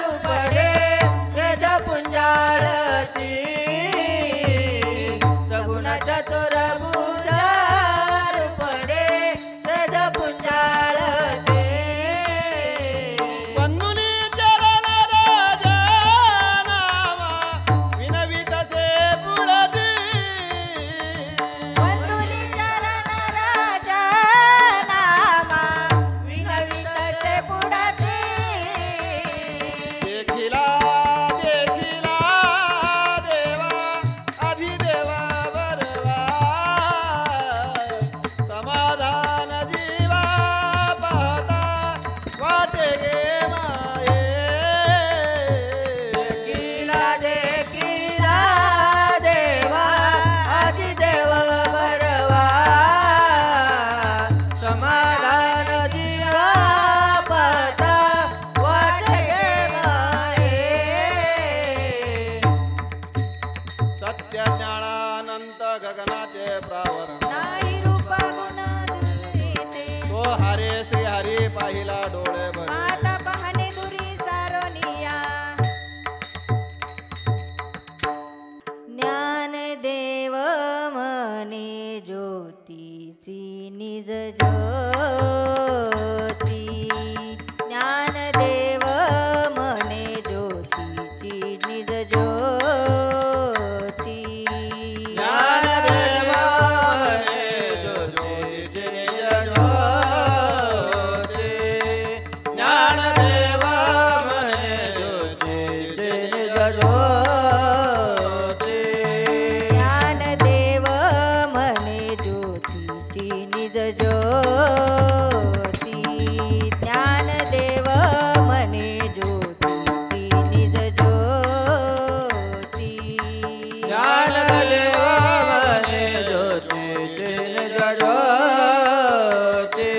रूपडे तेज पुंजाळती सगुण चतुर भुजा रूपडे तेज पुंजाळती वंदुनी चरण राजा नामा विनवितसे पुढती वंदुनी चरण राजा नामा विनवितसे पुढती देखिला देखिला देवा अधिदेवा बरवा समाधान जीवा पाहता वाटे गे माये देखिला देखिला देवा आदिदेव बरवा समाधान जीवा पाहता वाटे गे माये सत्य ज्ञानानंत गगनाचे प्रावरण नाही रूप गुण दुर्रीते तो हरे श्री हरी पाहिला डोळे भर पाहता पाहणे दुरी सारोनिया ज्ञानदेव म्हणे ज्योतीची निज ज्योती ज्ञानदेव म्हणे ज्योतीची निज ज्योती ज्ञानदेवा म्हणे ज्योतीची निज ज्योती ज्ञानदेवा म्हणे ज्योतीची निज ज्योती ज्ञानदेव म्हणे ज्योतीची निज ज्योती ज्ञानदेव म्हणे ज्योतीची निज ज्योती ज्ञानदेवा म्हणे ज्योतीची निज ज्योती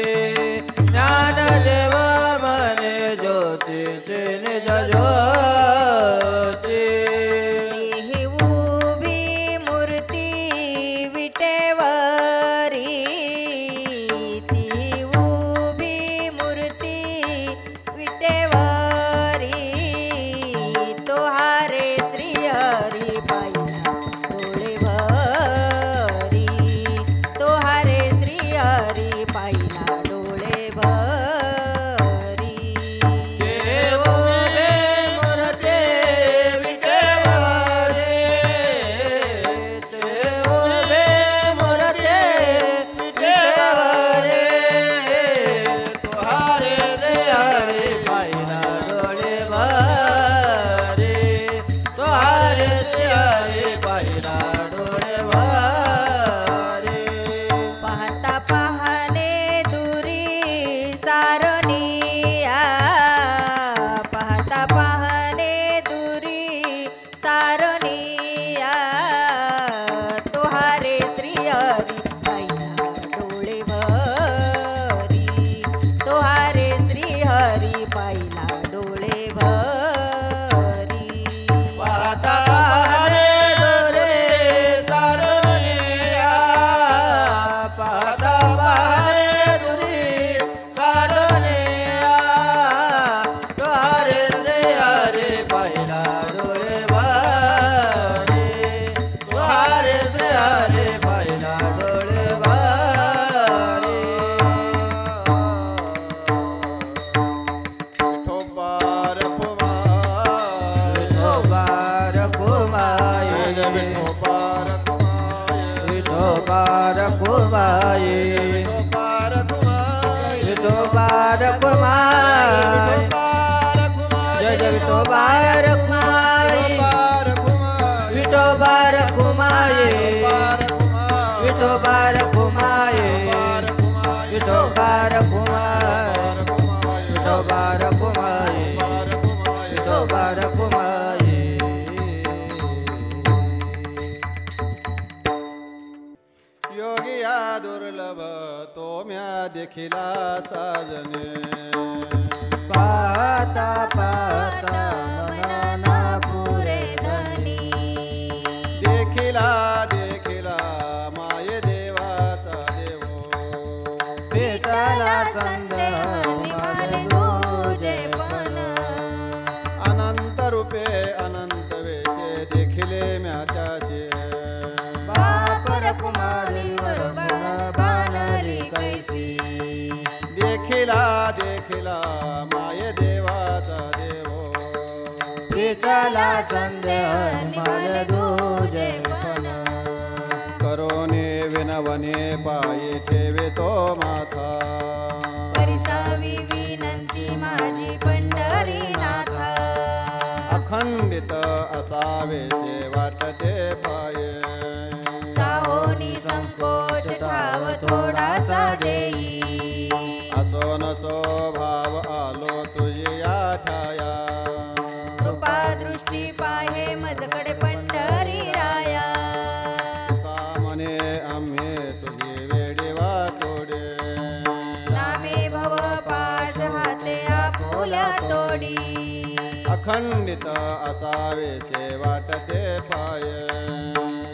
ज्ञानदेवा म्हणे ज्योतीची निज ज्योती देही उभी मूर्ती विटेवरी ती उभी मूर्ती विटेवरी तो हारे श्री हरी पाहिला डोळे भरी तो हारे श्री हरी पाहिला डोळे भरी देव रे मूर्ती विटेवरे देव रे मूर्ती विटेवरे तुहारे रे हरी पाहिला डोळे भरे तुहारे रे हरी पाहिला डोळे भरे पाहता पाहणे दुरी सारोनिया पाहता पाहणे दुरी सारोनिया तुहारे श्री हरी पाहिला डोळे भरी तुहारे श्री हरी पाहिला डोळे भरी पाहता पाहणे दोरे सारोनिया पाहता पाहणे दुरी सारोनिया तुहारे रे हरे पाहिला डोळे भरे तुहारे रे हरे पाहिला डोळे भरे विठोबार कुमार विठोबार कुमाये विठोबार कुमार विठोबार कुमाये विठोबार कुमार विठोबार कुमाय जय जय विठोबार कुमाय विठोबार कुमाये विठोबार कुमाये विठोबार कुमाय विठोबार कुमाये विठोबार कुमाये योगिया दुर्लभ तो म्या देखिला साजने पाहता पाहता मनाना पुरे धनी देखे पाये देवाचा देवो विठ्ठला संदेह माझ तुझे पण करोने विनवने पायी ठेवितो माथा परिसावी विनंती माझी पंढरीनाथा अखंडित असावेसे वाटते पाये साहोनी संकोच ठाव थोडासा देई असो नसो भाव आलो तुझी आठाया कृपा दृष्टी पाहे मजकडे पंढरी राया कामने आम्ही तुझी वेडी वाटोडे नामे भव पाश हाते आपुल्या तोडी अखंडित असावेसे वाटते पाये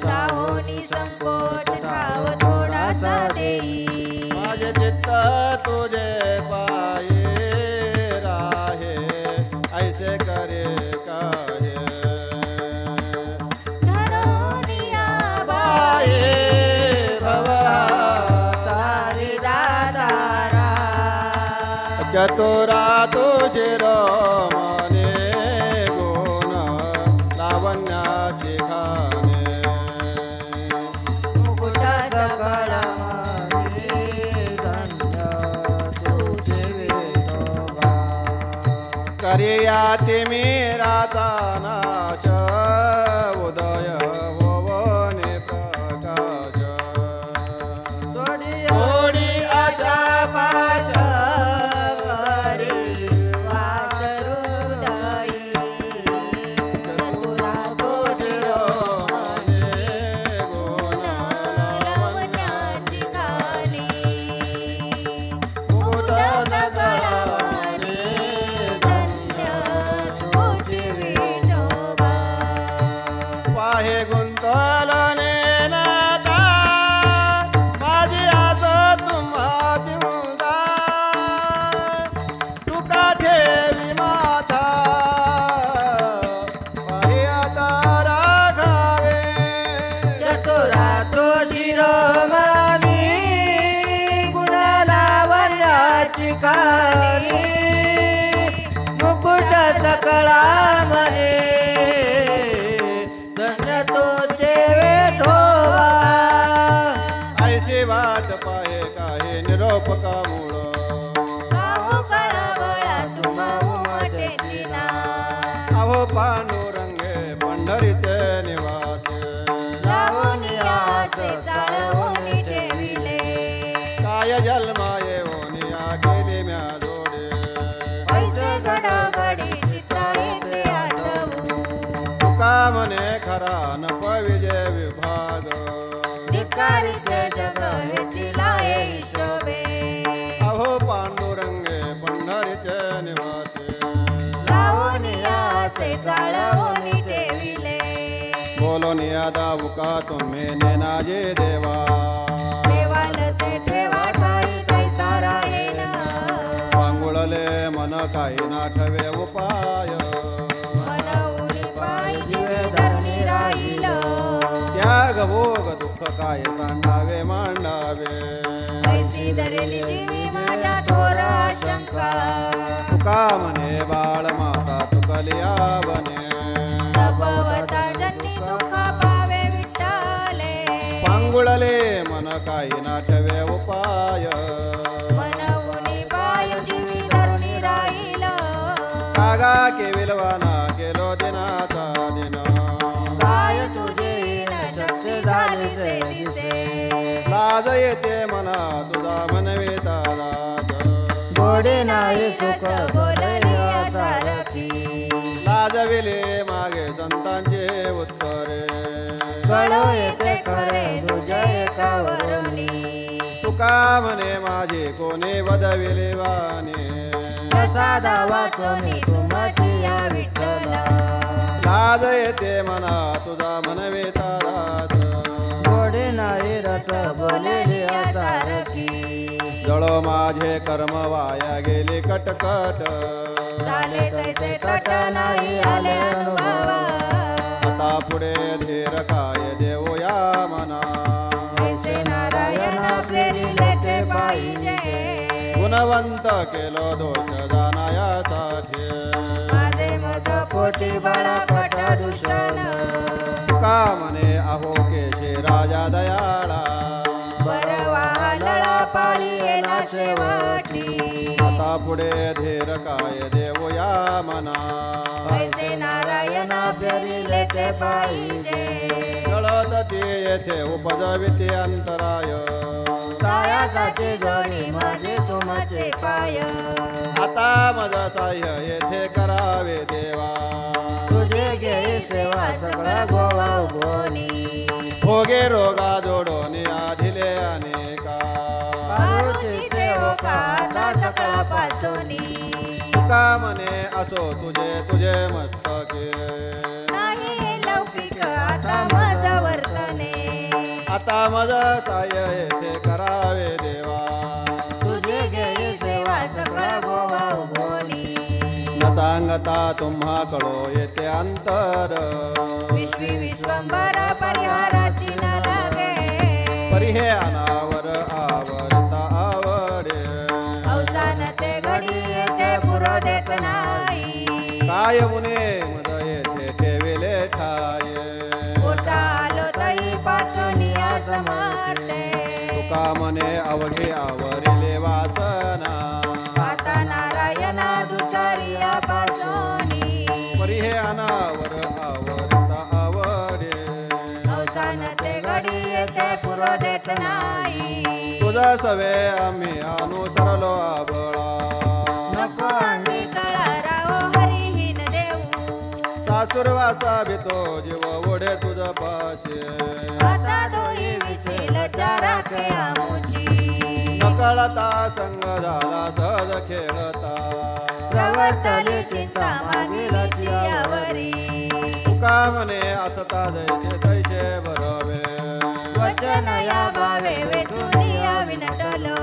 साहोनी संकोच ठाव थोडासा देई माझे चित्त तुझे पाये राहे ऐसे करे काहे धरोनिया पाये भवा तारी दातारा चतुरा तू शिरोमणे गुण लावण्याची खाणे मुकुट सकळ मनी धन्य तुझे विठोबा करिया तिमिराचा नाश उदय होवने प्रकाश थोडी आशा पाश करी वासरुदयी चतुरा तो शिरोमणी गुण लावण्याची खाणी मुकुट सकळ मनी धन्य तुझे विठोबा पाहे गुंतलने नाता माझी आस तुम्हा दिवदा तुका ठेवी माथा पाहे आता राखावे चतुरा तो शिरोमणी गुण लावण्याची खाणी मुकुट सकळा म्हणे धन्य तुझे विठोबा ऐशी वाट पाहे काही निरोप का मूळ साहो कळवळा तुम उमटेची ना अहो पांडुरंगे पंढरीचे निवास लावून याचे चाळवून ठेविले काय जन्माये होनिया गेली म्या जोडे पैसे घडाघडी चित्ता येते आठवू तुका म्हणे खरा नप विजय विभाग धिक्कारीचे जग हे तिला हिशोबे अहो पांडुरंगे पंढरीचे निवास लावून याचे चाळवून ठेविले बोलोन या दावुका तुम्ही नेनाजे देवा ठेवाल ते ठेवा ठाई कैसा राहेन पांगुळले मन काही नाठवे उपाय मनऊनी पायी जीवे धरणी राहील त्याग भोग दुःख काय सांडावे मांडावे ऐसी धरली जीवी माझ्या थोर शंका तुका म्हणे बाळ माता तुकलिया बने तपवता जन्नी दुःख पावे विठ्ठले पांगुळले मन काही नाठवे उपाय मनऊनी पायी जीवी धरणी राहील कागा केविलवाना केलो दिनाचा दिन काय तुझे न शक्ती झाली से दिसे लाज येते मना तुझा मनविता दास गोडे नाही सुख सुख बोलली सारखी लाजविले मागे संतांचे उत्तरे कळो येते खरे तुझे एकावरुनी तुका म्हणे माझे कोणी वदविले वाणे प्रसादा वाचोनी तुमची या विठ्ठला लाज येते मना तुझा मनविता दास गोडे नाही रस बोलली सारखी जळो माझे कर्म वाया गेले कटकट झाले तैसे तट नाही आले अनुभवा आता पुढे धीर काय देवो या मना ऐसे नारायण प्रेरिले ते पाहिजे गुणवंत केलो दोष जाणाया पुढे धीर काय देऊया मना ऐसे नारायण फिरिले ते पाहिजे जळत ती येथे उपजविती अंतराय सायासाठी जोडी माझे तुमचे पाय आता मज साह्य येथे करावे देवा तुझे घे सेवा सगळा गोवा उभोनी भोगे रोगा जोडून आधिले अनेका पार्वती देव का आता सगळा पासोनी तुका मने असो तुझे तुझे मस्तके नाही लौकिक आता मज वर्तने आता मज साह्य येथे करावे देवा तुझे घे सेवा सगळा गोवा उभोनी न सांगता तुम्हा कळो येते अंतर विश्वी विश्वंभर परिहाराची न लागे परिहे अनावर आवडता आवडे अवसान ते घडी येते पुरो देत नाही काय उने मद येथे ठेविले ठाये मोठा आलो तई पासोनी असमर्थे तुका मने अवघे आवरिले वासना आता नारायणा दुसरिया पासोनी परिहे अनावर आवडता आवडे अवसान ते घडी येते पुरो देत नाही तुझा सवे आम्ही अनुसरलो आबळा नको अंगी कळा राव हरिहीन देऊ सासुरवासा भितो जीव ओढे तुझ पाशे आता दोही विशील राखे आमुची नकळता संग झाला सहज खेळता प्रवर्तली चिंता मागील चियावरी तुका म्हणे असता जैसे तैसे बरोवे वचन या भावे वेचुनिया विनटलो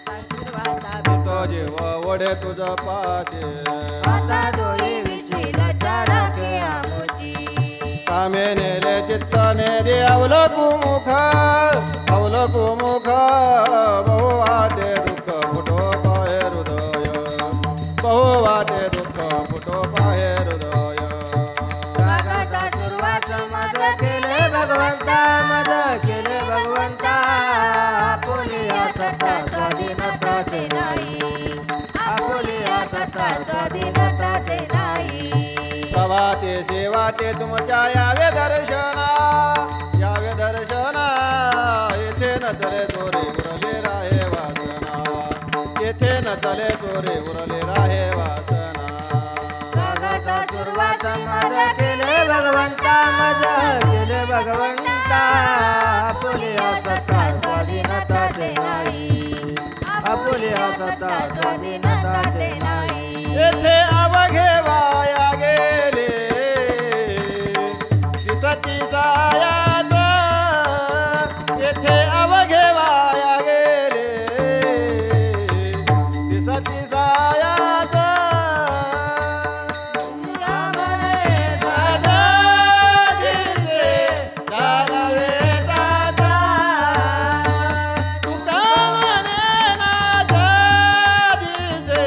सासुरवासा तो जीव ओढे तुझ पाशे आता दोही विशील राखे आमुची कामे नेले चित्त नेले अवलकू मुख बहु वाटे दुःख फुटो पाहे हृदय बहु वाटे दुःख फुटो पाहे हृदय काका सासुरवास मज केले भगवंता मज केले भगवंता आपुलिया सत्ता स्वाधीनताचे नाही आपुलिया सत्ता स्वाधीनताचे नाही प्रभाते सेवाते तुमच्या यावे दर्शना येथे न चले चोरे उरले राहे वासना येथे न चले चोरे उरले राहे वासना काका सासुरवास मज केले भगवंता मज केले भगवंता आपुलिया सत्ता स्वाधीनताचे नाही आपुलिया सत्ता स्वाधीनताचे नाही येथे अवघे वाया गेले दिसती सायाच येथे अवघे वाया गेले दिसती सायाच या मने माझा दिसे घालावे दाता तुका म्हणे माझा दिसे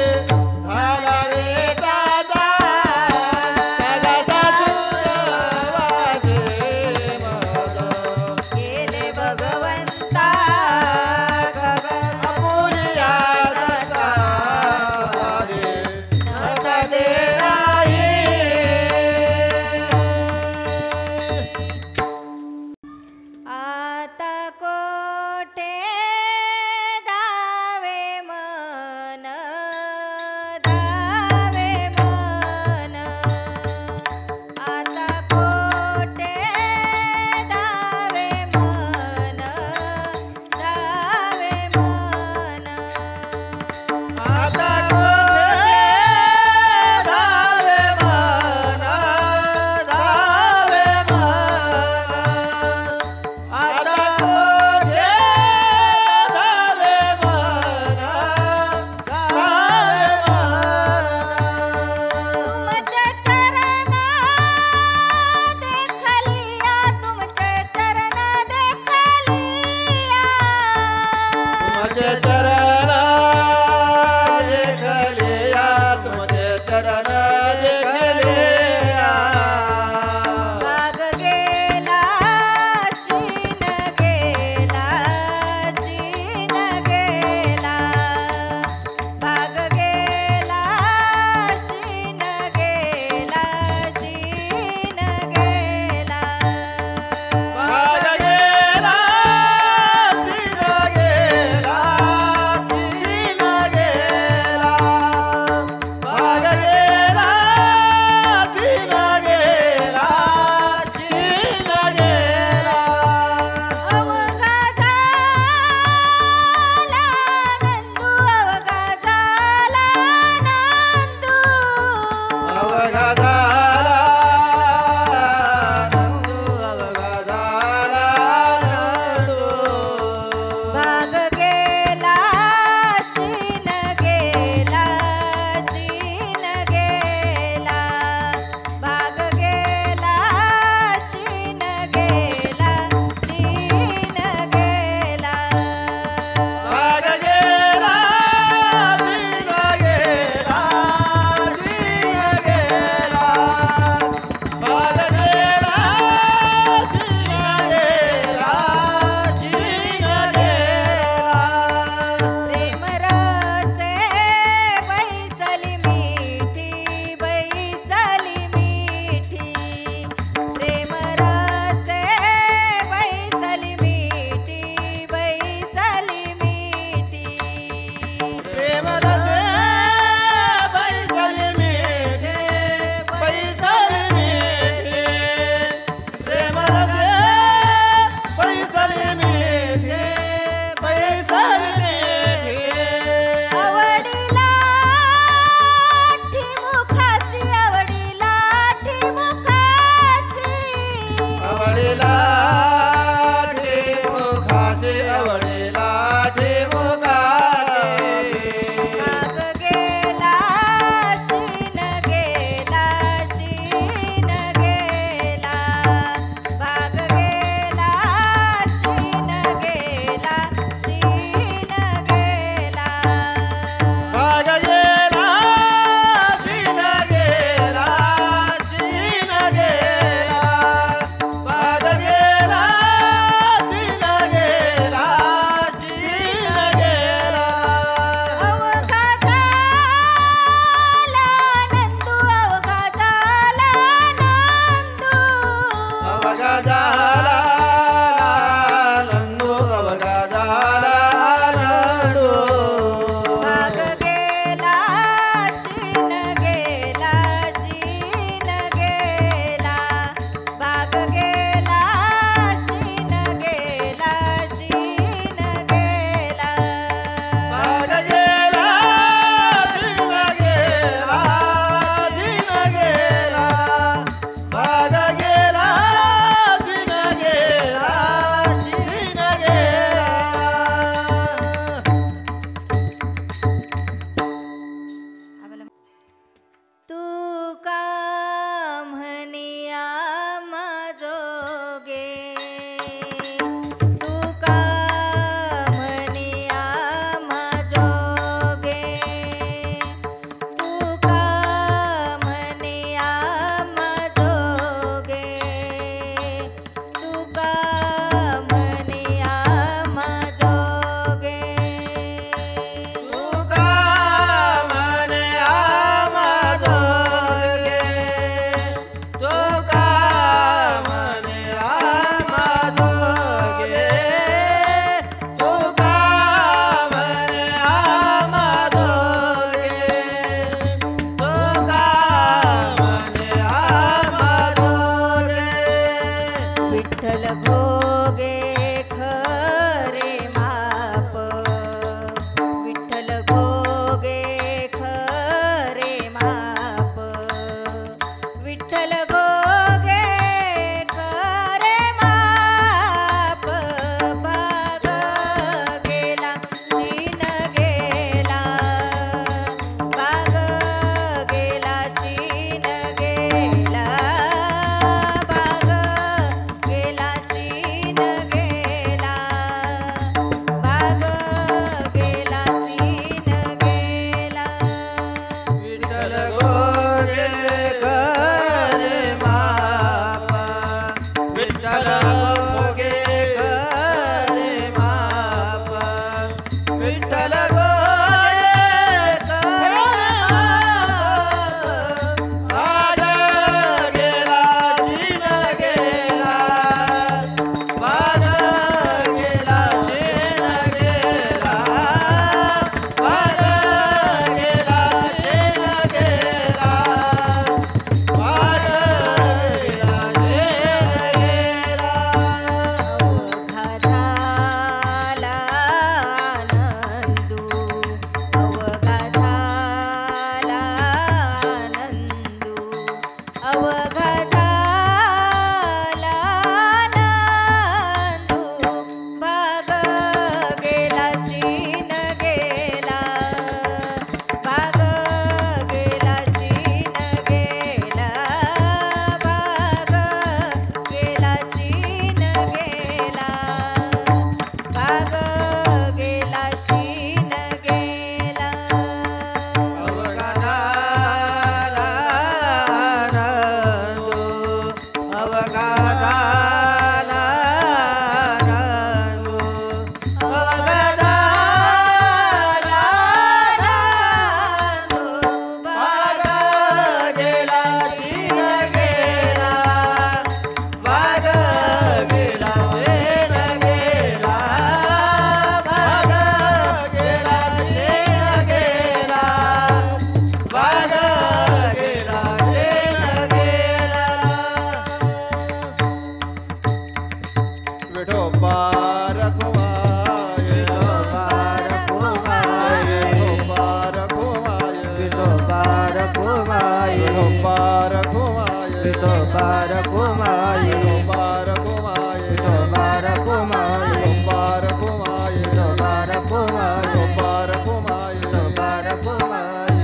विठोबा रखुमाई विठोबा रखुमाई विठोबा रखुमाई विठोबा रखुमाई विठोबा रखुमाई विठोबा रखुमाई विठोबा रखुमाई विठोबा रखुमाई विठोबा रखुमाई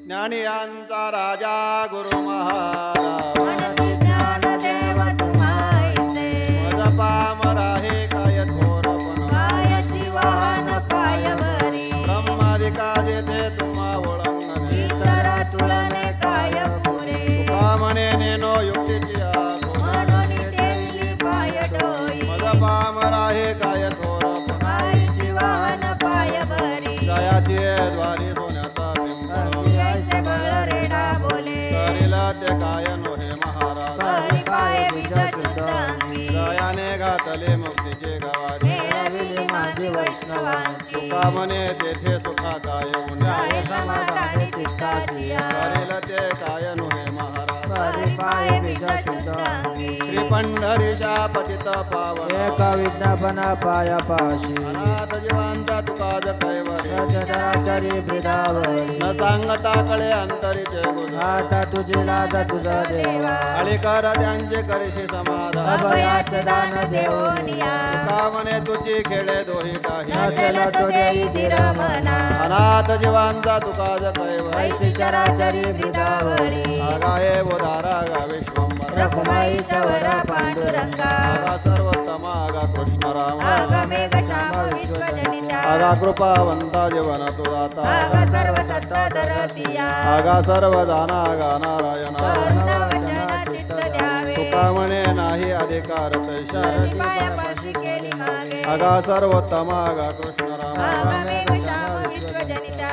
ज्ञानियांचा राजा गुरु महाराज म्हणती ज्ञानदेव तुम्हाईसे मजपामरा हे काय थोरपण पायाची वाहन पायवरी ब्रह्मादिका जेथे तुम्हा ओळंगणे इतर तुलने काय पुरे तुका म्हणे नेनो युक्तीची आगो म्हणून ठेवली पाय डोई मजपामरा हे काय थोरपण पायाची वाहन पायवरी जयाची द्वारी सोन्याचा बिंब जैसे बळ रेडा बोले करीला ते काय नोहे महाराज हरी पाय बीज शुद्धांगी जयाने घातले मुक्तीचे गवारी मिळविली माझी वैष्णवांची तुका म्हणे तेथे सुखा काय काय समाधानी चित्ताची करील ते काय नोहे महाराज हरी पाय बीज शुद्धांगी श्री पंढरीच्या पतित पावन एक विज्ञापना पाया पाशी अनाथ जीवांचा तुकाज कैवरी चराचरी ब्रिदावरी न सांगता कळे अंतरीचे गुण आता तुझी लाज तुझा देवा अळी कर त्यांचे करशी समाधान अभयाचे दान देवोनिया तुका म्हणे तुझी खेळे दोही काही नसेल तो देई धीर मना अनाथ जीवांचा तुकाज कैवरी ऐसी चराचरी ब्रिदावरी आगाये उदारा गा विश्वंभर रखुमाईच्या वरा पांडुरंगा आगा सर्वोत्तमा आगा कृष्ण राम आग मेघ श्याम विश्वजनिता आगा कृपावंता जीवन तुदाता आग सर्व सत्ता धरतिया आगा सर्व दाना आगा नारायण करुणा वचन चित्त द्यावे तुका म्हणे नाही अधिकार तैशा धरती पायापाशी केली मागे आगा सर्वोत्तमा आगा कृष्ण राम आग मेघ श्याम विश्वजनिता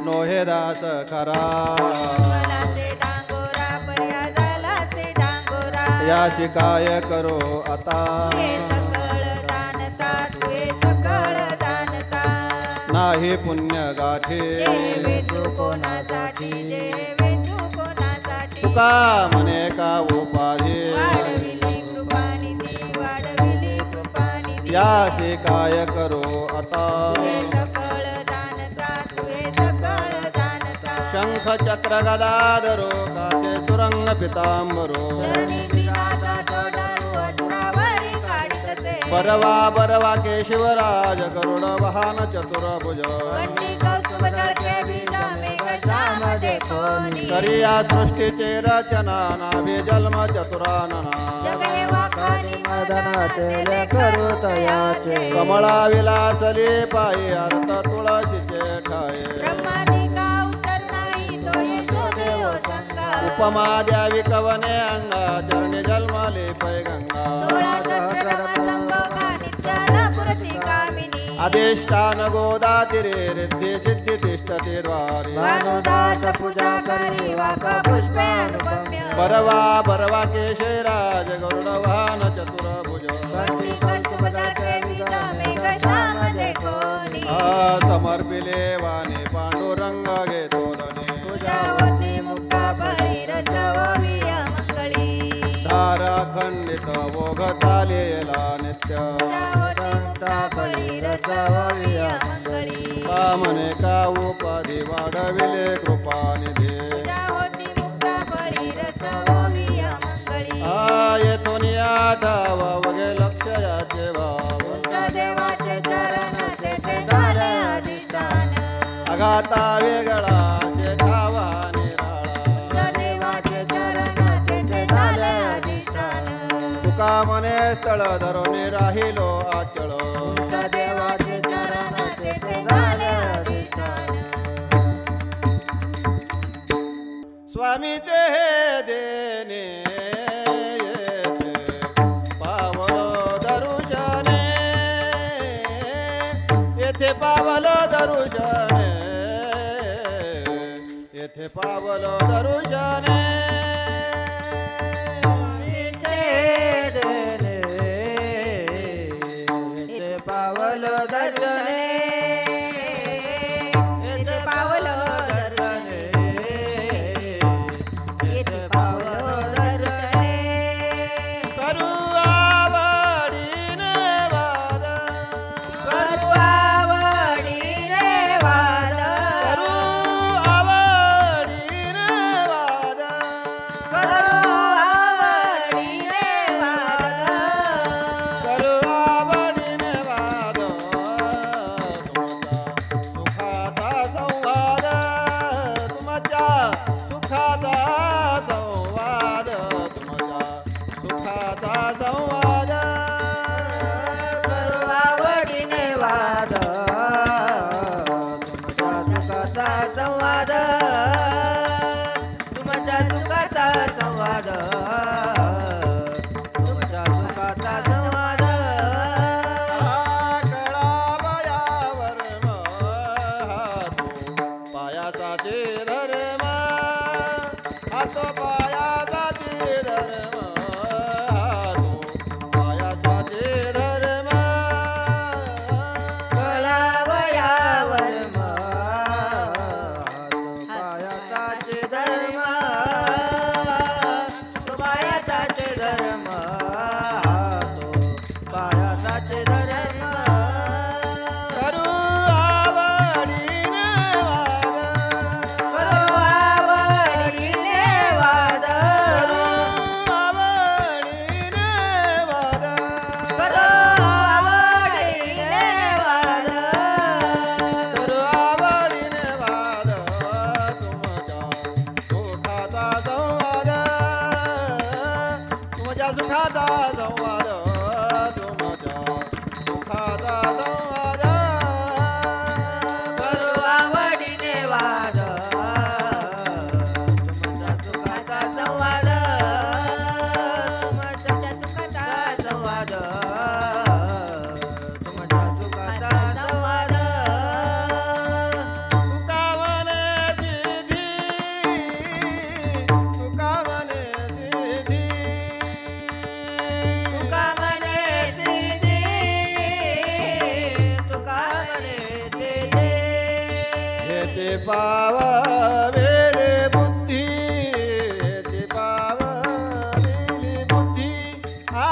नोहे दास खरा मनाचे डांगोरा पर्या झाला से डांगोरा या शिकाय करो आता तुये सकळ जाणता तुये सकळ जाणता नाही पुण्य गाठी जे वेचू कोणासाठी जे वेचू कोणासाठी तुका म्हणे का उपाधी वाढविली कृपानिधी वाढविली कृपानिधी या शिकाय करो आता तुये सकळ जाणता तुये सकळ जाणता शंख चक्र गदाधरो कासे सुरंग पितांबरो धरणी बिनाचा तोडरू असुरावरी काढितसे बरवा केशवराज गरुड वाहन चतुर्भुज कंठी कौस्तुभ जळके बीज मेघ श्याम देखोनी तरी या सृष्टीचे रचना नाभि जन्म चतुरानना जग हे वाखानी मदन मदन तेले तेले करू तयाचे कमळा विलासली पायी अर्थ तुळशीचे ठाये ब्रह्मादिका उसर नाही तो यशोदेव संगा उपमा द्यावी कवने अंगा चरणी जन्माले पैगंगा 16 सत्रम संभोगा नित्याला पुरती कामिनी अधिष्ठान गोदातिरे रिद्धी सिद्धी तिष्ठती द्वारी भानुदास पूजा करी वाक पुष्पे अनुपम्य बरवा केशराज गरुड वाहन चतुर्भुज कंठी कौस्तुभ जळके बीज मेघ श्याम देखोनी समर्पिले वाणी पांडुरंग घेतो धने पूजा होती मुक्ता बळी रसवविया मंगळी धार खंडित ओघ चालेला नित्य पूजा होती मुक्ता बळी रसवविया मंगळी कामने का उपाधी वाढविले कृपानिधी पूजा होती मुक्ता बळी रसवविया मंगळी येथून आठाव वगे लक्ष याचे भाव उंच देवाचे चरण तेथे झाले अधिष्ठान अगाता वेगळा शेठावा निराळा उंच देवाचे चरण तेथे झाले अधिष्ठान तुका मने स्थळ धरून राहिलो आचळ उंच देवाचे चरण तेथे झाले अधिष्ठान स्वामीचे हे देणे येथे पावलो दरुशने येथे पावलो दरुशने येथे पावलो दरुशने ते पावल दर्शने येथे पावलो दर्शने येथे पावलो दर्शने करू आवडीने वाद करू आवडी संवाद तुमच्या सुखाचा संवाद तुमच्या सुखाचा संवाद कळावयावर हातो पायाचाचे धर्म हातो पायाचाचे धर्म हातो पायाचाचे धर्म कळावयावर पायाचाचे धर्म तो पायाचाचे धर्म तो पायाचाचे धर्म करू आवडीने वाद करो आवडीने वाद करू आवडीने वाद तुमच्या सुखाचा संवाद तुमच्या सुखाचा संवाद करो आवडीने वाद तुमच्या सुखाचा संवाद तुमच्या सुखाचा संवाद तुमच्या सुखाचा संवाद तुकावने सिद्धी तुकावने सिद्धी तुका म्हणे सिद्धी तुका म्हणे सिद्धी हेते पावलेले बुद्धी हेते पावलेली बुद्धी हा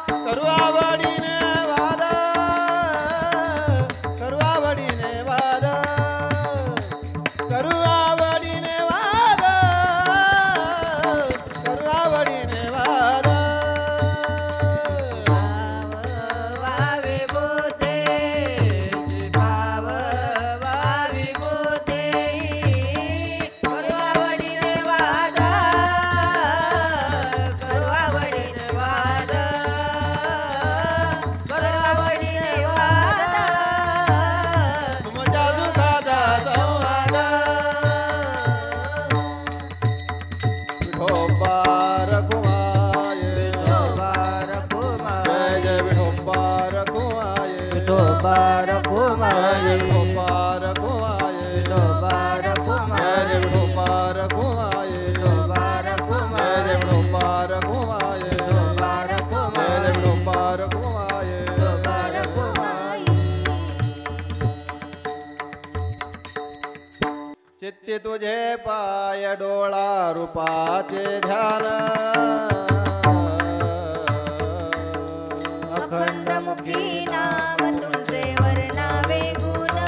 करू आवडीने वाद करू आवडीने वाद करू आवडीने वाद करू आवडीने वाद वावी बोते भाव वावी बोते करवावडीने वाद करवावडीने वाद करवावडीने वाद तुमच्या सुखाचा संवाद विठोबा रखुमाये विठोबा जय जय विठोबा रखुमाये विठोबा जय रखुमाये विठोबा रखुमाये विठोबा जय रखुमाये विठोबा रखुमाये विठोबा जय रखुमाये विठोबा रखुमाये विठोबा जय रखुमाये विठोबा रखुमाये विठोबा रखुमाये चित्ती तुझे पाय डोळा रूपाचे ध्यान अखंड मुखी नाम तुमचे वर्णावे गुण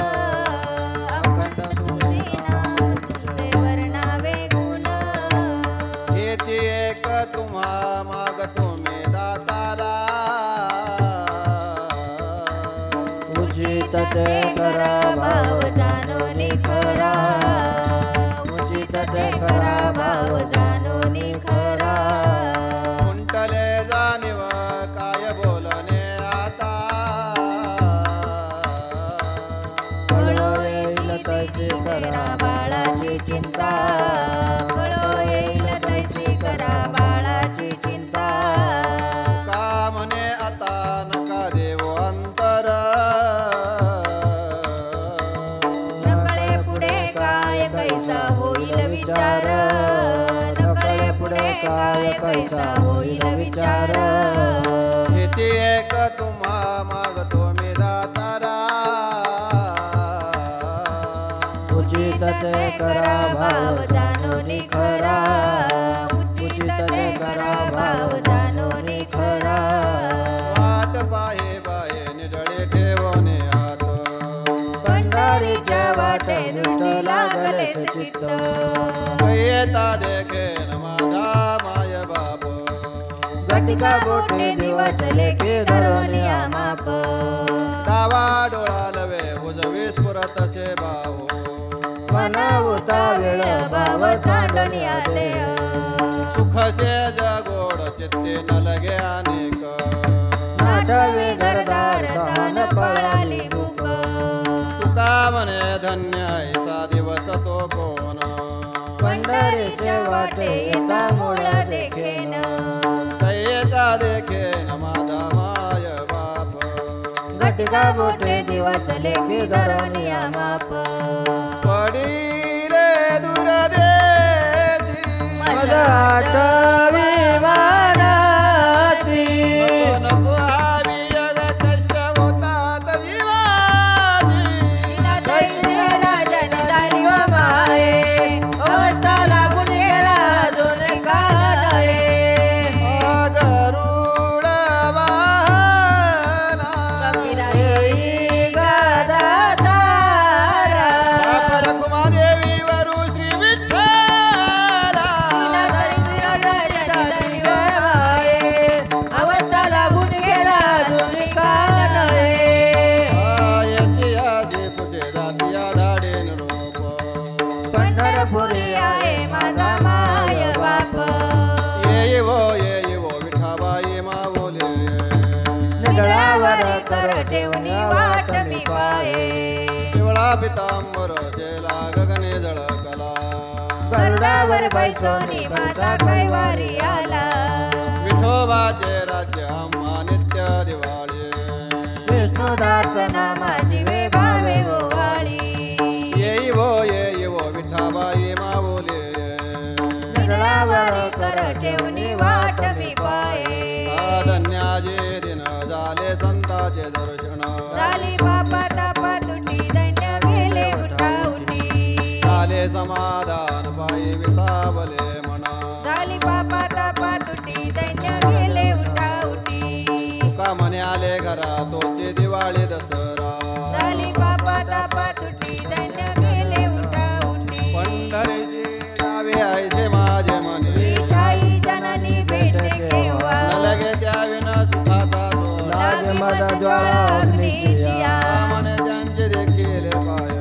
अखंड मुखी नाम तुमचे वर्णावे गुण हेती एक तुम्हा मागतो मी दातारा उचित ते करा भाव जाणो निखरा उचित ते करा भाव जाणो निखरा कुंटले जाणीव काय बोलणे आता कळो येईल तैसे करा बाळाची चिंता कळो येईल तैसी करा बाळाची चिंता का म्हणे आता नका देव अंतर नकळे पुढे काय कैसा होईल विचार नकळे पुढे काय कैसा होईल विचार हेती एक तुम्हा मागतो मी दातारा उचित ते करा भाव जाणो निखरा उचित ते करा भाव जाणो निखरा वाट पाहे बाहे निडळे ठेवणे हात पंढरीच्या वाटे दृष्टी लागले चित्त येता देखेन माझा माय बाप घटिका बोटे दिवस लेखे धरोनिया माप डावा डोळा लवे उजवी स्फुरतसे भाऊ मनावता वेळ भाव सांडून आले सुखसे जगोड चित्ते न लगे अनेक आठवे घरदार तान पळाली भूक तुका तुका म्हणे धन्य ऐसा दिवस तो कोण पंढरीचे वाटे येता मूळ देखेन येता देखेन माझा माय बाप घटका बोटे दिवस लेखी धरनिया माप पडिले दूर देशी माझा आठवी मानाची नको हवी जग कष्ट होतात जीवाची दैन्य राजाने झाली व माये अवस्था लागून गेला अजून का नये गरुड वाहना कपिराई गदा तारा रखुमादेवी वरु श्री विठ्ठला अवस्था लागून गेला अजून का नये ऐतिहासिक कुशे जातीया धाडेन रूप पंढरपुरी आहे माझा माय बाप ये वो विठाबाई मावले निगळावर कर ठेवून वाट मी पाये शिवळा पितांबर जेला गगने जळकला गरुडावर बैसोनी माझा कैवारी आला विठोबाचे राज्य आम्हा नित्य दिवाळी विष्णुदास नामाची वे भावे ओवाळी ये वो विठाबाई मावले निगळावर कर ठेवून वाट मी पाये धन्याचे दिन झाले संताचे दर्शन झाली पापा तापा तुटी दैन्य गेले उठा उठी झाले समाधान पायी विसावले म्हणा झाली पापा तापा तुटी दैन्य गेले उठा उठी का म्हणे आले घरा तोची दिवाळी दसरा झाली पापा तापा तुटी दैन्य गेले उठा उठी पंढरीची नावे आयचे माझे मने विठाई जननी भेटे केव्हा न लगे त्या विना सुखाचा सोहळा लागे माझा ज्वाळा अग्नीची या म्हणे त्यांचे देखील पाय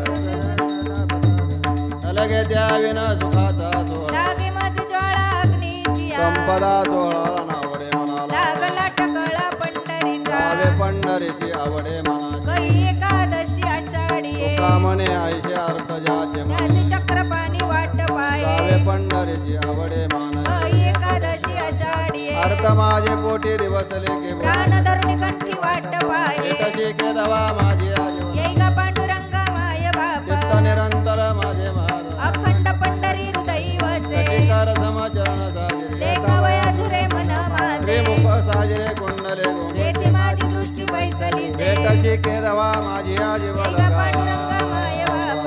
न लगे त्या विना सुखाचा सोहळा लागे माझी ज्वाळा अग्नीची या संपदा सोहळा नावडे म्हणाला लागला टकळा पंढरीचा नावे पंढरीशी आवडे म्हणा गई एकादशी आषाढी का म्हणे आयशे अर्थ ज्याचे म्हणे त्याचे चक्रपाणी वाट नावे पाये पंढरीची आवडे माना गई एकादशी आषाढी अर्थ माझे पोटी दिवसले के प्राण धरुणी कंठी वाट पाये तशी के दवा माझी आजीवन येई गा पांडुरंगा माय चित्त बाप निरंतर माझे महाराज अखंड पंढरी हृदयी वसे कर समचरण साजरे देखावया झुरे मन माझे श्रीमुख साजरे कुंडले गोम तेथे माझी दृष्टी बैसली से तशी के दवा माझी आजीवन येई गा पांडुरंगा माय बाप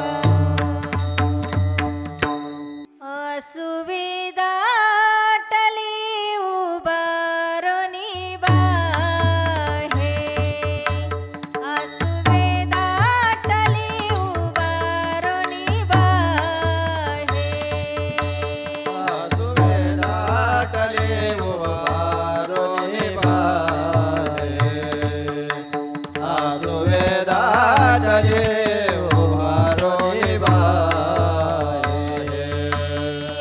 असुविधा टली उभारोनी बाहे असुविधा टली उभारोनी बाहे सुवेदाटले उभारोनी बाहे सुवेदाटले उभारोनी बाहे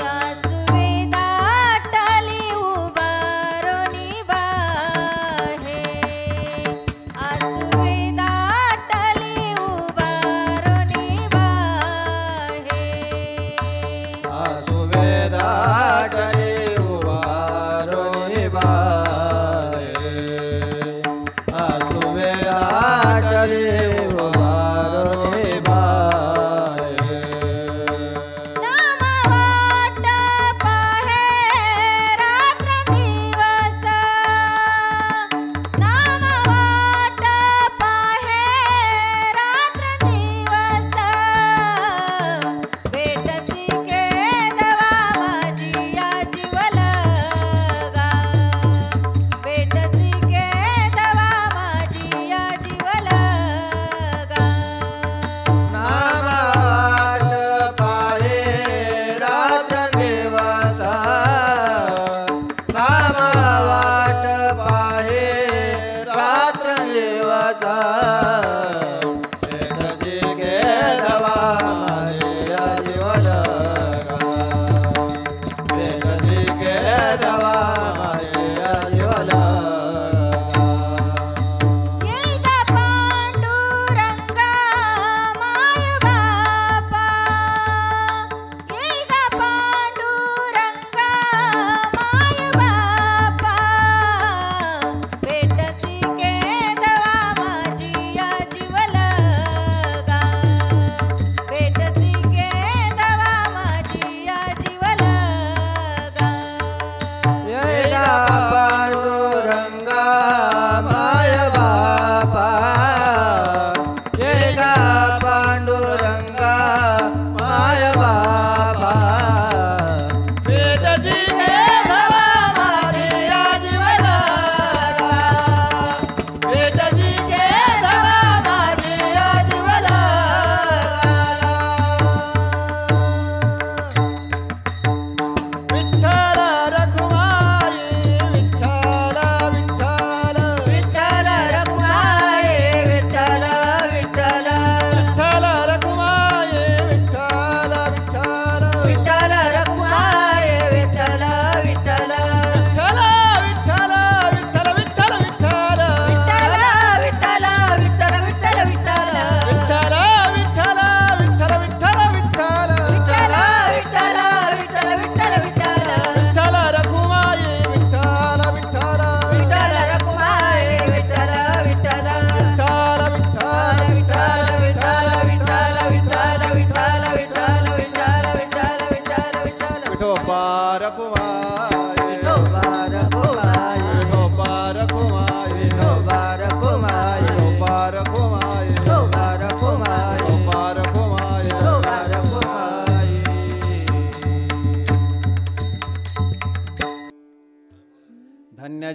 असुविधा टली उभारोनी बाहे असुविधा टली उभारोनी बाहे सुवेदाटले उभारोनी बाहे सुवेदाटले उभारोनी बाहे नामवाट पाहे रात्र दिवस नामवाट पाहे रात्र दिवस भेटसी के दवा माझी आजीवल गा भेटसी के दवा माझी आजीवल गा नामाट पाहे रात्र दिवसा नामावाट पाहे रात्र दिवसा भेटशी गे दवा माझ्या जीवला भेटशी गे दवा माझ्या जीवला येई गा पांडुरंगा माय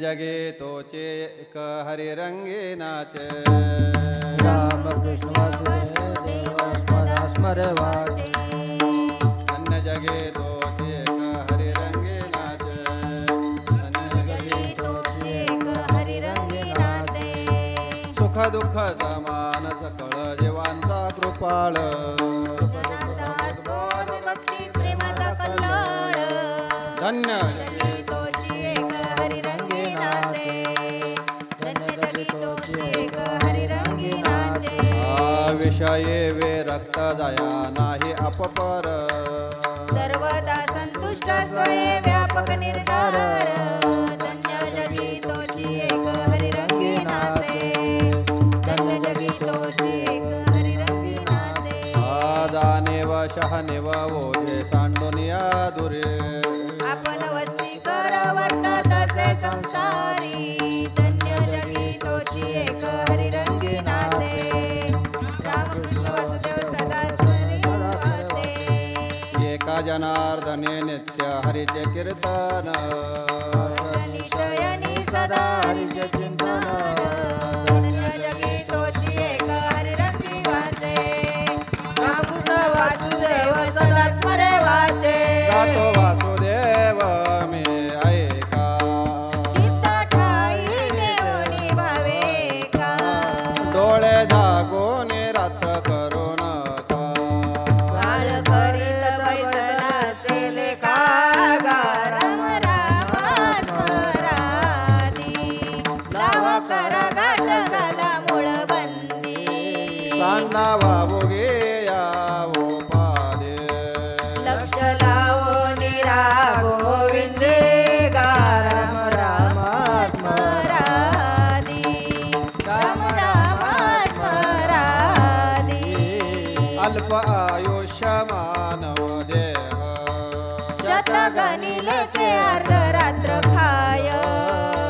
जगे तोचे एक हरिरंगी नाचे राम कृष्ण वासुदेव सदा स्मरे वाचे अन्य जगे तोचे एक हरिरंगी नाचे अन्य जगे तोचे एक हरिरंगी नाचे सुख दुःख समान सकळ जीवांचा कृपाळ भक्ती प्रेमाचा कल्लाळ धन्य जगी तोची एक हरिरंगी नाचे धन्य जगी तोची एक हरिरंगी नाचे विषये वे रक्त जाया नाही अपपर सर्वदा संतुष्ट स्वये व्यापक निर्धार धन्य जगी तोची एक हरिरंगी नाचे धन्य जगी तोची एक हरिरंगी नाचे दाने व शहाने व ओझे सांडोनिया दुरे आपण वस्ती कर वर्त तसे संसारी धन्य जगी तोची एक हरिरंगी नाचे रामकृष्ण वासुदेव सदा स्मरी वाचे एका जनार्दने नित्य हरीचे कीर्तन निश्चयनी सदा हरीचे चिंतन धन्य जगी तोची एक हरिरंगी वाचे रामकृष्ण वासुदेव सदा स्मरे वाचे गातो वासुदेव मी ऐका चित्त ठाई नेवणी भावे का डोळे झाकून रात्र करू नका बाळ करीत बैसला सेले का गा राम राम स्मरादी लाव करा गाठ घाला मूळ बंदी सांडा वाबुगे यावो पादे लक्ष लावो निरा गोविंदे गा राम राम स्मरादी राम राम स्मरादी अल्प आयुष्य मानव देह शतगणिले ते अर्ध रात्र खाय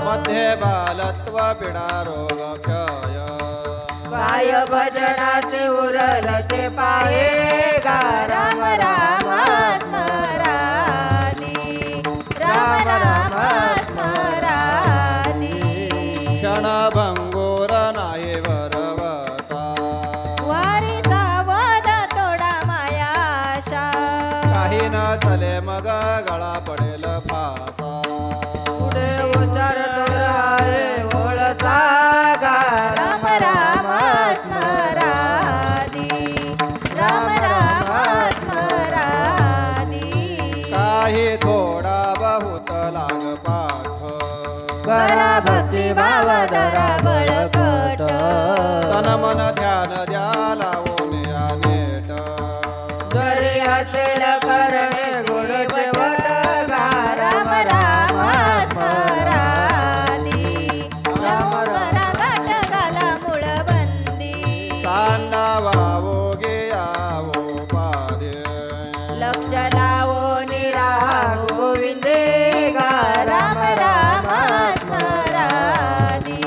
मध्ये बालत्व पिडा रोग क्षय पाय भजनाचे उरल ते पाये गा राम राम स्मरादी राम राम स्मरादी क्षण भंगूर नाही वरवसा वारी सावध तोडा मायाशा काही न चले मग गळा पडेल फासा पुढे उच्चार तोराये ओळसा गा राम राम स्मरादी राम राम स्मरादी काही थोडा बहुत लाग पाठ करा भक्ती भाव धरा बळकट तन मन ध्यान द्या लावून या नेट जरी असेल करणे गुण शेवट गा राम राम स्मरादी राम करा गाठ घाला मूळ बंदी सांडा वावो गे यावो पादे लक्ष लावो निरा गोविंदे गा राम राम स्मरादी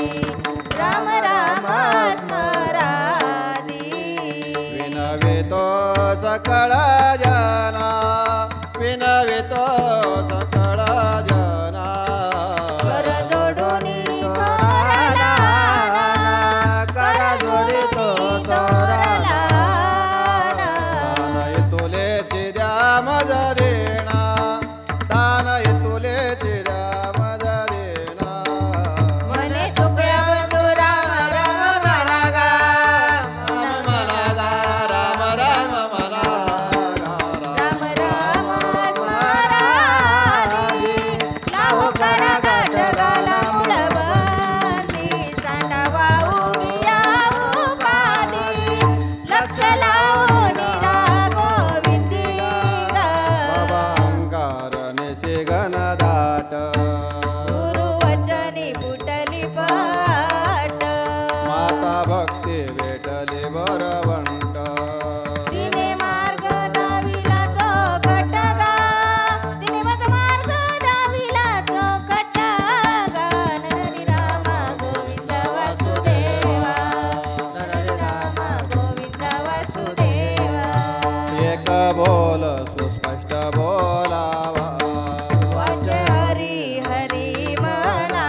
राम राम स्मरादी विनवितो सकळ जना विनवितो सकळ जना कर जोडूनी तोरला कर जोडतो तोरला दान तुले चिद्या मज देणा दान तुले चिद्या मज देणा मने तुकया बंधू राम राम मला गा मला गा राम राम मला गा राम राम स्मरादी लावो करा गाठ घाला मुळबंदी सांडा वाहू याऊ पादी लक्ष लावो निरा गोविंदी गा अंकार निशे घन दाट गुरु वचनी फुटली पाट माता भक्ती भेटली बरवंट तिने मार्ग दाविला चौकट गा तिने मग मार्ग दाविला चौकट गा नरहरी रामा गोविंद वासुदेवा नरहरी रामा गोविंद वासुदेवा एक बोल सुस्पष्ट बोलावा वाच हरी हरी म्हणा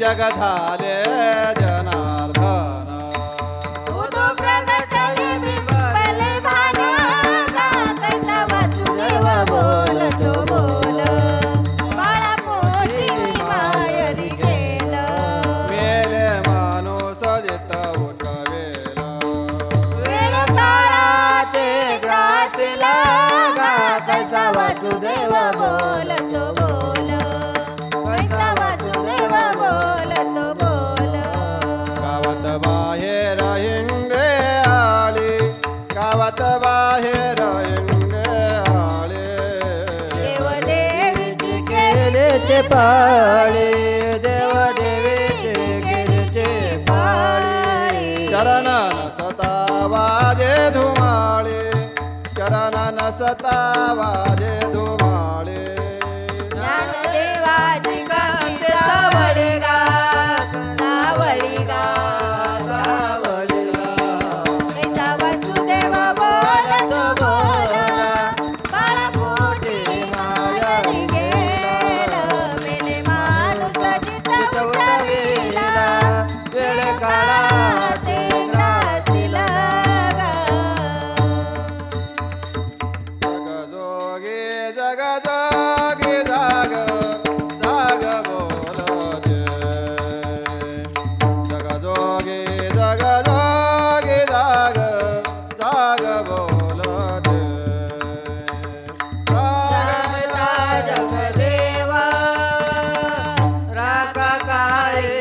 जग झाले जनार्दन उदो प्रगटले बिंबले भान गाता वासुदेव बोलतो बोल बाळा पोटी मायरी गेलं मेले माणूस जित उठवेल वेळ काळाचे ग्रासला गाता वासुदेव बोलतो बोल कैसा वासुदेव बोलतो बोल गावात बाहेर हिंगे आले गावात बाहेर हिंगे आले देव देवीची केलेचे पाळी देव देवीची केलेचे पाळी चरण सता वाजे धुमाळे चरण सता वाजे धुमाळे ज्ञानदेवाची गाते सावळी गा सावळी गा सावळी गा कैसा वासुदेव बोलतो बोला बाळा पोटी मायरी गेलं मेले माणूस जिता उठविला वेळ काळाते ग्रासीला गा जग जोगी जाग जाग बोलते जग जोगी जाग जाग बोलते रामता जगदेवा राका काळे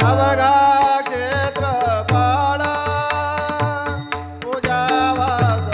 अवघा क्षेत्र पाळा पूजा वास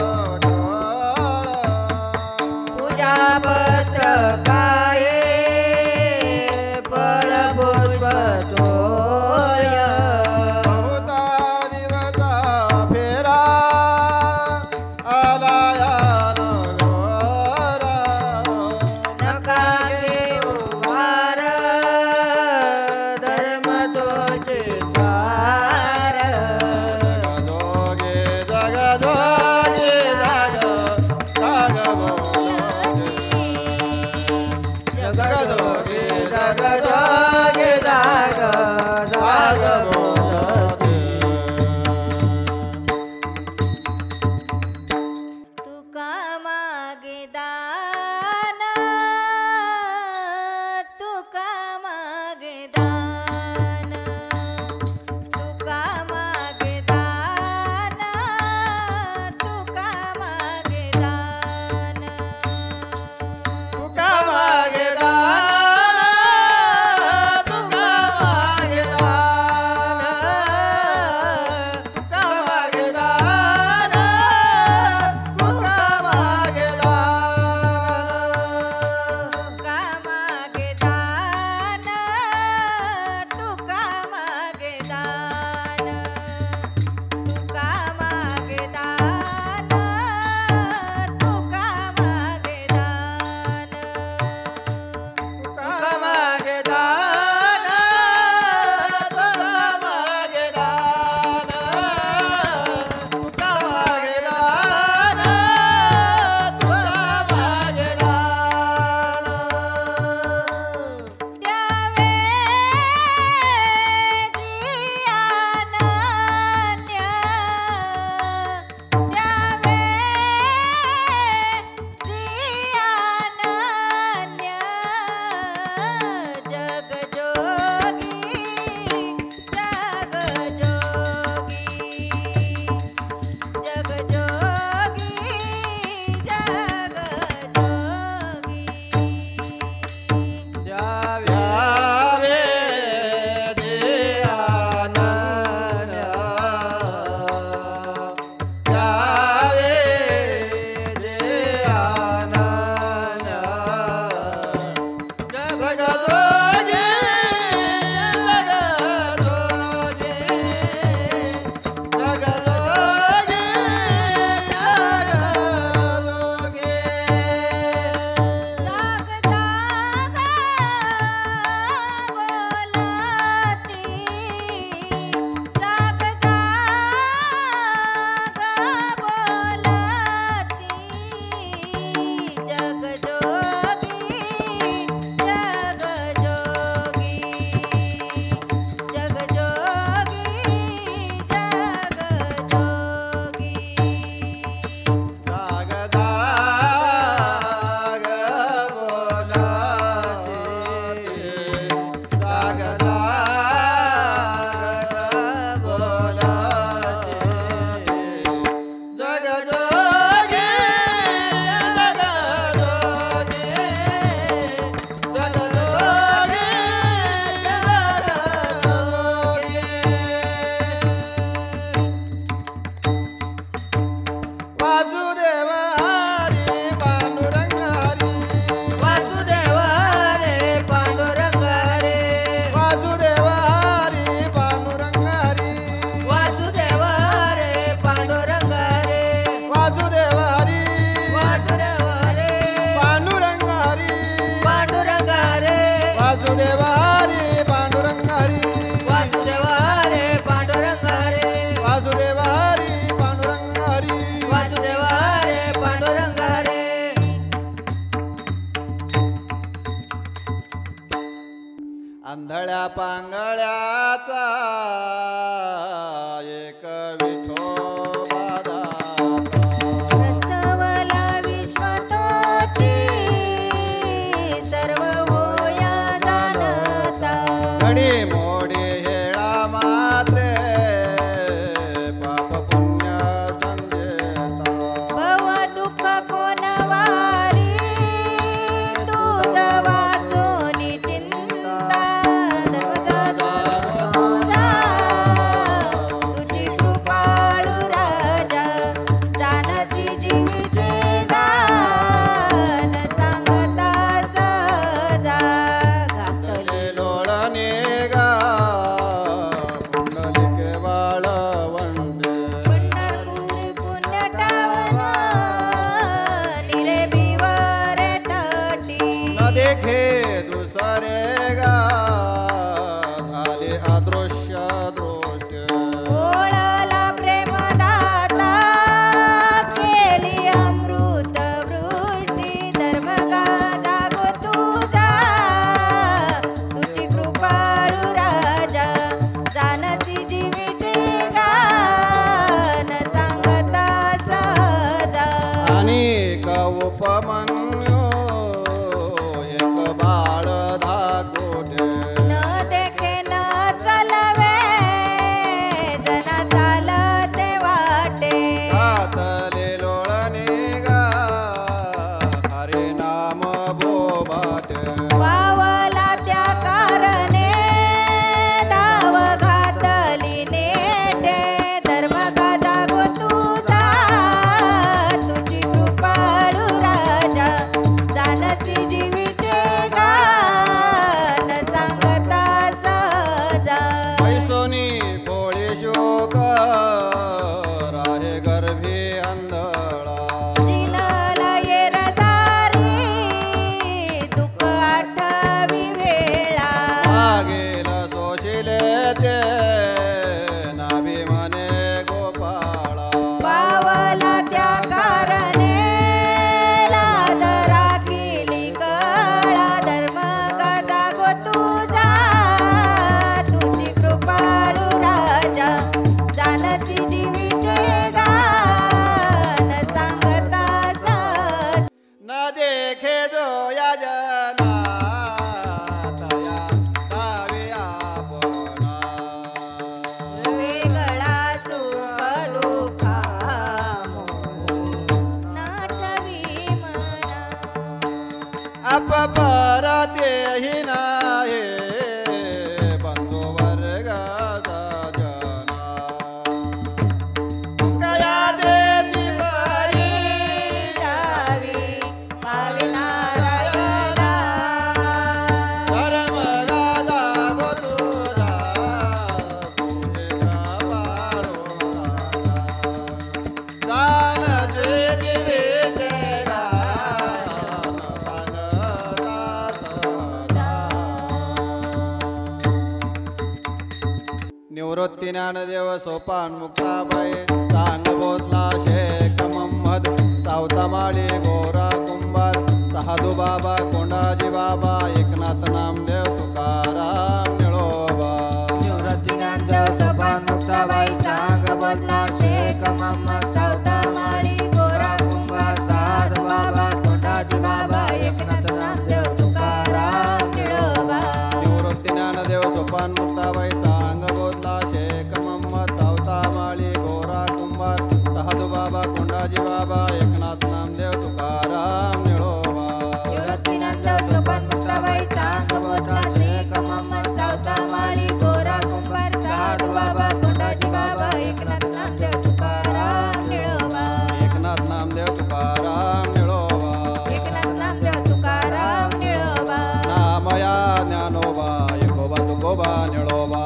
पांगळ्याचा एक विठोबा दाता. रसवला विश्वतोची सर्व होया जाणता. घडी मोडी हेळा मात्रे पाप पुण्य संजेता. भव दुःख कोण वारी तुझ वाचोनी चिंता. धर्मदाता तुझा तुझी कृपाळू राजा जानसी जीविते गान सांगता सजा. घातली लोळणे गा पुंडलिके बाळवंडे. पंढरपुरी पुण्य टावना निरे बिवारे तटी. न देखे दुसरे गा झाले अदृश्य दृष्ट. ओळला प्रेमदाता केली अमृत वृष्टी. धर्मगाजा गो तुझा तुझी कृपाळू राजा जानसी जीविते गान सांगता सजा. अनेक उपमन्यो एक बाळ धाकोटे. न देखे न चलवे जना चालते वाटे. हातले लोळणे गा हरे नाम बोबाट. पावला त्या कारणे धाव घातली नेटे. धर्मगाजा गो तुझा तुझी कृपाळू राजा जानसी जीविते गान सांगता सजा. पैसोनी कोळी शोक राहे गर्भी अंधळा. शिनला येरदारी दुःख आठवी वेळा. मागेल सोशिले ते नाभी म्हणे गोपाळा. पावला त्या कारणे लाज राखिली कळा. धर्मगाजा गो तुझा तुझी कृपाळू राजा जानसी जीविते गान सांगता सज. न देखे जो या जना तया दावे आपणा. वेगळा सुख दुःखा नाठवी मना. अपपर देही नाही बंधू वर्ग सजना. गया देती बरी जावी पावे नारायणा. धर्म गाजा गो तुझा तुझे बाळो दान जे जीविते गान सांगता सदा. निवृत्ती ज्ञानदेव सोपान मुक्ताबाई सांग बोधला शेख महम्मद. सावता माळी गोरा कुंभार साधू बाबा कोंडाजी बाबा एकनाथ नामदेव तुकाराम निळोबा. निवृत्ती ज्ञानदेव सोपान मुक्ताबाई सांग बोधला शेख महम्मद. सावता माळी गोरा कुंभार साधू बाबा कोंडाजी बाबा एकनाथ नामदेव तुकाराम निळोबा. निवृत्ती ज्ञानदेव सोपान मुक्ताबाई सांग बोधला शेख महम्मद. सावता माळी गोरा कुंभार साधू बाबा कोंडाजी बाबा एकनाथ नामदेव तुकाराम निळोबा. निवृत्ती ज्ञानदेव सोपान मुक्ताबाई सांग बोधला शेख महम्मद. सावता माळी गोरा कुंभार साधू बाबा कोंडाजी बाबा एकनाथ नामदेव तुकाराम निळोबा. एकनाथ नामदेव तुकाराम निळोबा. एकनाथ नामदेव तुकाराम निळोबा. नामया ज्ञानोबा एकोबा तुकोबा निळोबा.